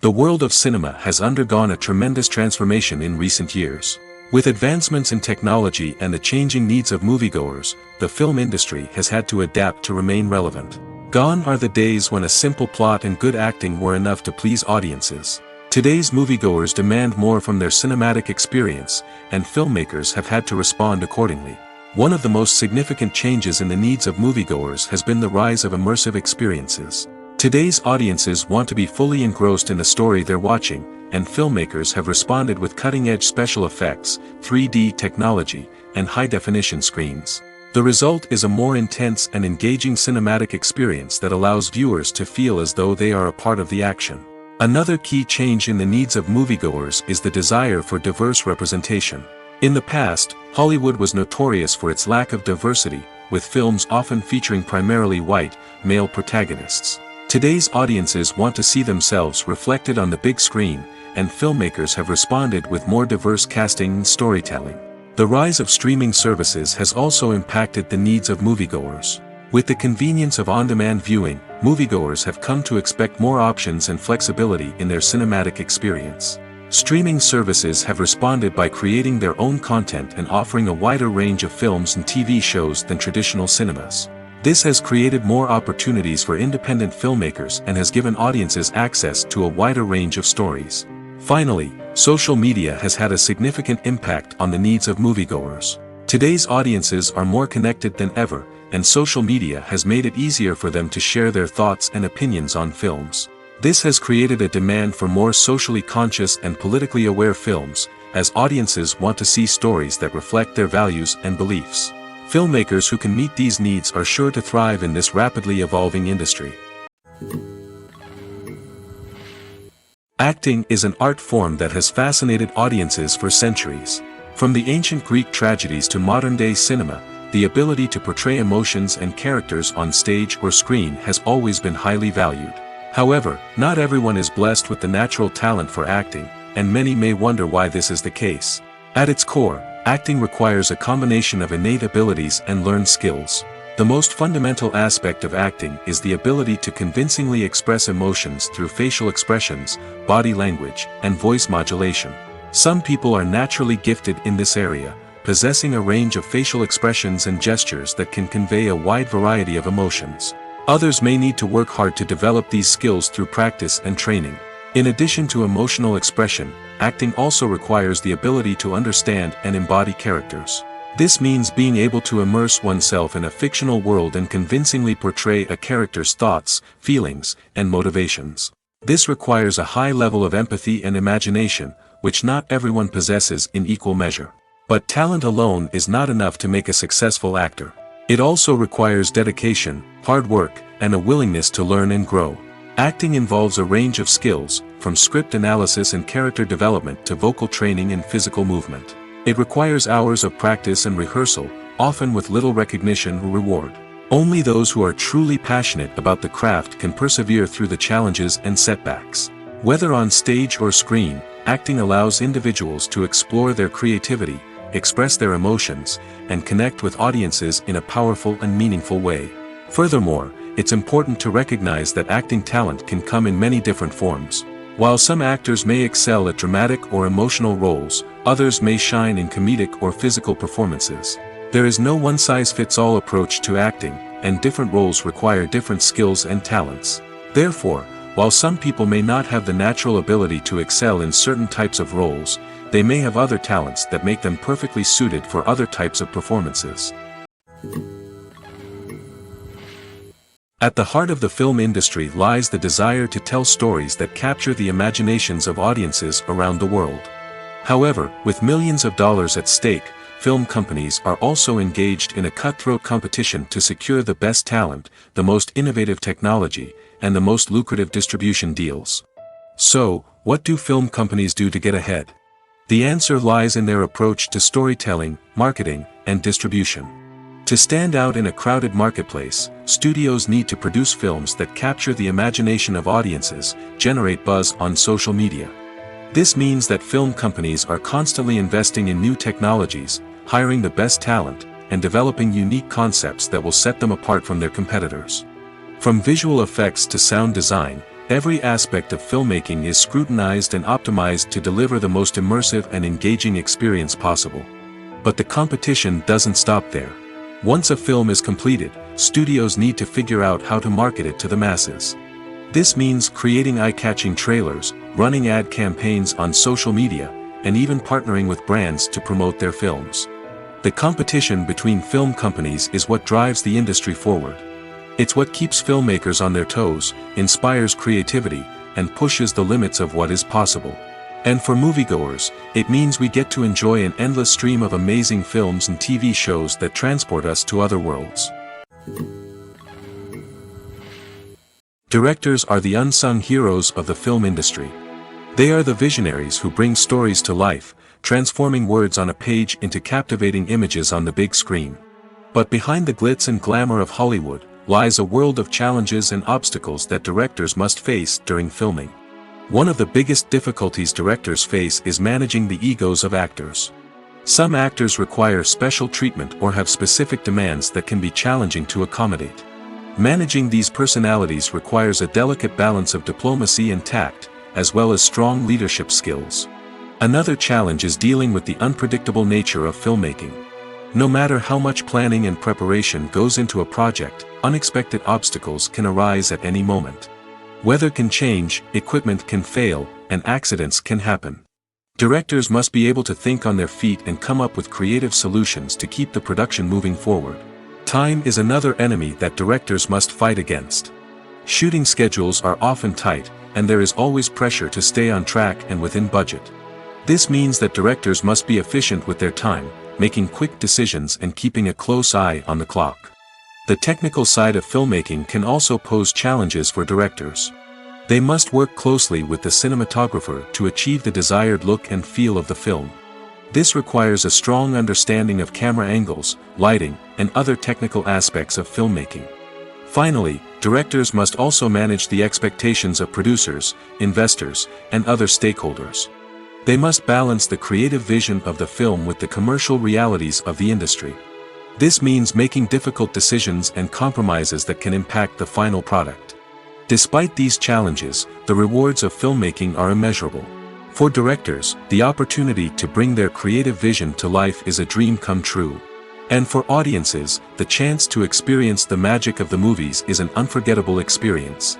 The world of cinema has undergone a tremendous transformation in recent years. With advancements in technology and the changing needs of moviegoers, the film industry has had to adapt to remain relevant. Gone are the days when a simple plot and good acting were enough to please audiences. Today's moviegoers demand more from their cinematic experience, and filmmakers have had to respond accordingly. One of the most significant changes in the needs of moviegoers has been the rise of immersive experiences. Today's audiences want to be fully engrossed in the story they're watching, and filmmakers have responded with cutting-edge special effects, 3D technology, and high-definition screens. The result is a more intense and engaging cinematic experience that allows viewers to feel as though they are a part of the action. Another key change in the needs of moviegoers is the desire for diverse representation. In the past, Hollywood was notorious for its lack of diversity, with films often featuring primarily white, male protagonists. Today's audiences want to see themselves reflected on the big screen, and filmmakers have responded with more diverse casting and storytelling. The rise of streaming services has also impacted the needs of moviegoers. With the convenience of on-demand viewing, moviegoers have come to expect more options and flexibility in their cinematic experience. Streaming services have responded by creating their own content and offering a wider range of films and TV shows than traditional cinemas. This has created more opportunities for independent filmmakers and has given audiences access to a wider range of stories. Finally, social media has had a significant impact on the needs of moviegoers. Today's audiences are more connected than ever, and social media has made it easier for them to share their thoughts and opinions on films. This has created a demand for more socially conscious and politically aware films, as audiences want to see stories that reflect their values and beliefs. Filmmakers who can meet these needs are sure to thrive in this rapidly evolving industry. Acting is an art form that has fascinated audiences for centuries. From the ancient Greek tragedies to modern-day cinema, the ability to portray emotions and characters on stage or screen has always been highly valued. However, not everyone is blessed with the natural talent for acting, and many may wonder why this is the case. At its core, acting requires a combination of innate abilities and learned skills. The most fundamental aspect of acting is the ability to convincingly express emotions through facial expressions, body language, and voice modulation. Some people are naturally gifted in this area, possessing a range of facial expressions and gestures that can convey a wide variety of emotions. Others may need to work hard to develop these skills through practice and training. In addition to emotional expression, acting also requires the ability to understand and embody characters. This means being able to immerse oneself in a fictional world and convincingly portray a character's thoughts, feelings, and motivations. This requires a high level of empathy and imagination, which not everyone possesses in equal measure. But talent alone is not enough to make a successful actor. It also requires dedication, hard work, and a willingness to learn and grow. Acting involves a range of skills, from script analysis and character development to vocal training and physical movement. It requires hours of practice and rehearsal, often with little recognition or reward. Only those who are truly passionate about the craft can persevere through the challenges and setbacks. Whether on stage or screen, acting allows individuals to explore their creativity, express their emotions, and connect with audiences in a powerful and meaningful way. Furthermore, it's important to recognize that acting talent can come in many different forms. While some actors may excel at dramatic or emotional roles, others may shine in comedic or physical performances. There is no one-size-fits-all approach to acting, and different roles require different skills and talents. Therefore, while some people may not have the natural ability to excel in certain types of roles, they may have other talents that make them perfectly suited for other types of performances. At the heart of the film industry lies the desire to tell stories that capture the imaginations of audiences around the world. However, with millions of dollars at stake, film companies are also engaged in a cutthroat competition to secure the best talent, the most innovative technology, and the most lucrative distribution deals. So, what do film companies do to get ahead? The answer lies in their approach to storytelling, marketing, and distribution. To stand out in a crowded marketplace, studios need to produce films that capture the imagination of audiences, generate buzz on social media. This means that film companies are constantly investing in new technologies, hiring the best talent, and developing unique concepts that will set them apart from their competitors. From visual effects to sound design, every aspect of filmmaking is scrutinized and optimized to deliver the most immersive and engaging experience possible. But the competition doesn't stop there. Once a film is completed, studios need to figure out how to market it to the masses. This means creating eye-catching trailers, running ad campaigns on social media, and even partnering with brands to promote their films. The competition between film companies is what drives the industry forward. It's what keeps filmmakers on their toes, inspires creativity, and pushes the limits of what is possible. And for moviegoers, it means we get to enjoy an endless stream of amazing films and TV shows that transport us to other worlds. Directors are the unsung heroes of the film industry. They are the visionaries who bring stories to life, transforming words on a page into captivating images on the big screen. But behind the glitz and glamour of Hollywood lies a world of challenges and obstacles that directors must face during filming. One of the biggest difficulties directors face is managing the egos of actors. Some actors require special treatment or have specific demands that can be challenging to accommodate. Managing these personalities requires a delicate balance of diplomacy and tact, as well as strong leadership skills. Another challenge is dealing with the unpredictable nature of filmmaking. No matter how much planning and preparation goes into a project, unexpected obstacles can arise at any moment. Weather can change, equipment can fail, and accidents can happen. Directors must be able to think on their feet and come up with creative solutions to keep the production moving forward. Time is another enemy that directors must fight against. Shooting schedules are often tight, and there is always pressure to stay on track and within budget. This means that directors must be efficient with their time, making quick decisions and keeping a close eye on the clock. The technical side of filmmaking can also pose challenges for directors. They must work closely with the cinematographer to achieve the desired look and feel of the film. This requires a strong understanding of camera angles, lighting, and other technical aspects of filmmaking. Finally, directors must also manage the expectations of producers, investors, and other stakeholders. They must balance the creative vision of the film with the commercial realities of the industry. This means making difficult decisions and compromises that can impact the final product. Despite these challenges, the rewards of filmmaking are immeasurable. For directors, the opportunity to bring their creative vision to life is a dream come true. And for audiences, the chance to experience the magic of the movies is an unforgettable experience.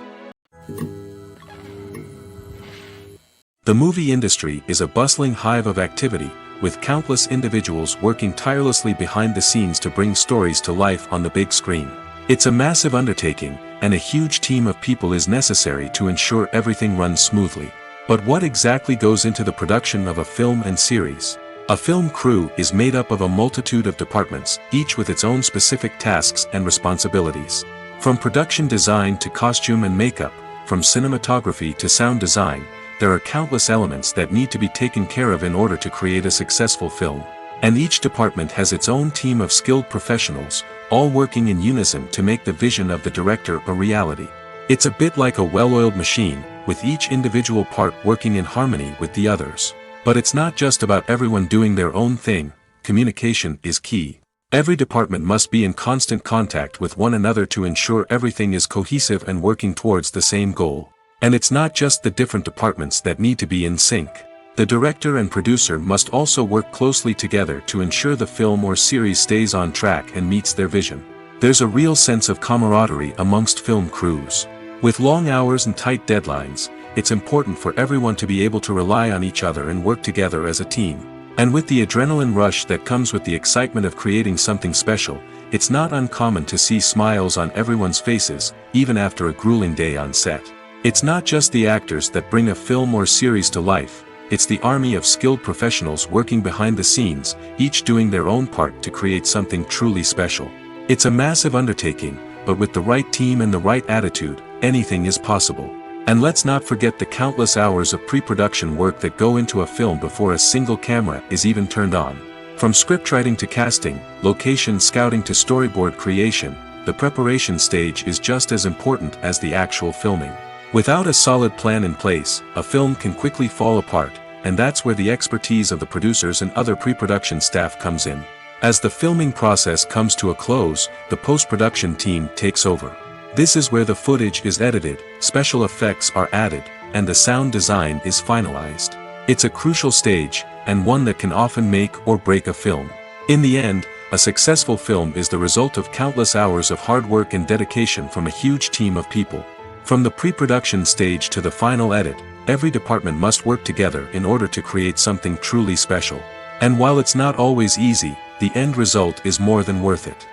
The movie industry is a bustling hive of activity, with countless individuals working tirelessly behind the scenes to bring stories to life on the big screen. It's a massive undertaking, and a huge team of people is necessary to ensure everything runs smoothly. But what exactly goes into the production of a film and series? A film crew is made up of a multitude of departments, each with its own specific tasks and responsibilities. From production design to costume and makeup, from cinematography to sound design, there are countless elements that need to be taken care of in order to create a successful film. And each department has its own team of skilled professionals, all working in unison to make the vision of the director a reality. It's a bit like a well-oiled machine, with each individual part working in harmony with the others. But it's not just about everyone doing their own thing. Communication is key. Every department must be in constant contact with one another to ensure everything is cohesive and working towards the same goal. And it's not just the different departments that need to be in sync. The director and producer must also work closely together to ensure the film or series stays on track and meets their vision. There's a real sense of camaraderie amongst film crews. With long hours and tight deadlines, it's important for everyone to be able to rely on each other and work together as a team. And with the adrenaline rush that comes with the excitement of creating something special, it's not uncommon to see smiles on everyone's faces, even after a grueling day on set. It's not just the actors that bring a film or series to life, it's the army of skilled professionals working behind the scenes, each doing their own part to create something truly special. It's a massive undertaking, but with the right team and the right attitude, anything is possible. And let's not forget the countless hours of pre-production work that go into a film before a single camera is even turned on. From scriptwriting to casting, location scouting to storyboard creation, the preparation stage is just as important as the actual filming. Without a solid plan in place, a film can quickly fall apart, and that's where the expertise of the producers and other pre-production staff comes in. As the filming process comes to a close, the post-production team takes over. This is where the footage is edited, special effects are added, and the sound design is finalized. It's a crucial stage, and one that can often make or break a film. In the end, a successful film is the result of countless hours of hard work and dedication from a huge team of people. From the pre-production stage to the final edit, every department must work together in order to create something truly special. And while it's not always easy, the end result is more than worth it.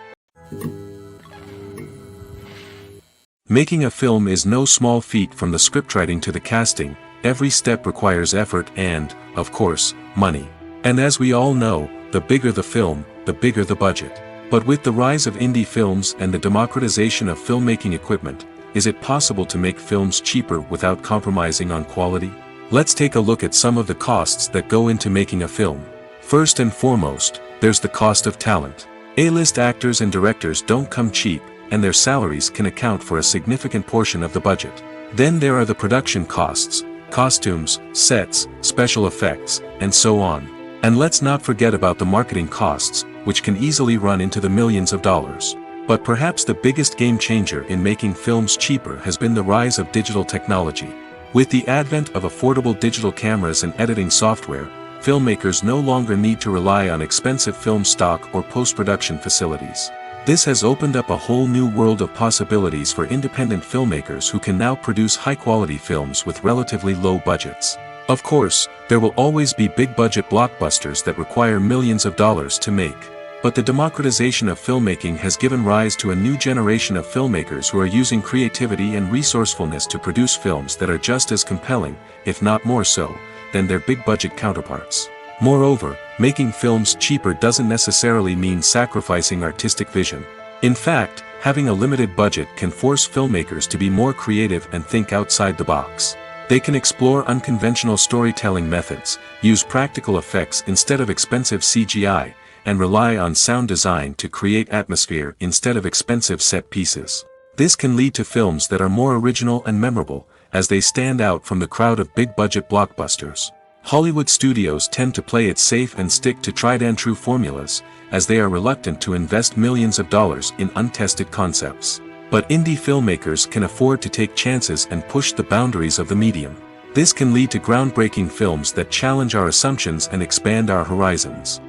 Making a film is no small feat. From the scriptwriting to the casting, every step requires effort and, of course, money. And as we all know, the bigger the film, the bigger the budget. But with the rise of indie films and the democratization of filmmaking equipment, is it possible to make films cheaper without compromising on quality? Let's take a look at some of the costs that go into making a film. First and foremost, there's the cost of talent. A-list actors and directors don't come cheap, and their salaries can account for a significant portion of the budget. Then there are the production costs, costumes, sets, special effects, and so on. And let's not forget about the marketing costs, which can easily run into the millions of dollars. But perhaps the biggest game changer in making films cheaper has been the rise of digital technology. With the advent of affordable digital cameras and editing software, filmmakers no longer need to rely on expensive film stock or post-production facilities. This has opened up a whole new world of possibilities for independent filmmakers who can now produce high-quality films with relatively low budgets. Of course, there will always be big-budget blockbusters that require millions of dollars to make. But the democratization of filmmaking has given rise to a new generation of filmmakers who are using creativity and resourcefulness to produce films that are just as compelling, if not more so, than their big-budget counterparts. Moreover, making films cheaper doesn't necessarily mean sacrificing artistic vision. In fact, having a limited budget can force filmmakers to be more creative and think outside the box. They can explore unconventional storytelling methods, use practical effects instead of expensive CGI, and rely on sound design to create atmosphere instead of expensive set pieces. This can lead to films that are more original and memorable, as they stand out from the crowd of big-budget blockbusters. Hollywood studios tend to play it safe and stick to tried-and-true formulas, as they are reluctant to invest millions of dollars in untested concepts. But indie filmmakers can afford to take chances and push the boundaries of the medium. This can lead to groundbreaking films that challenge our assumptions and expand our horizons.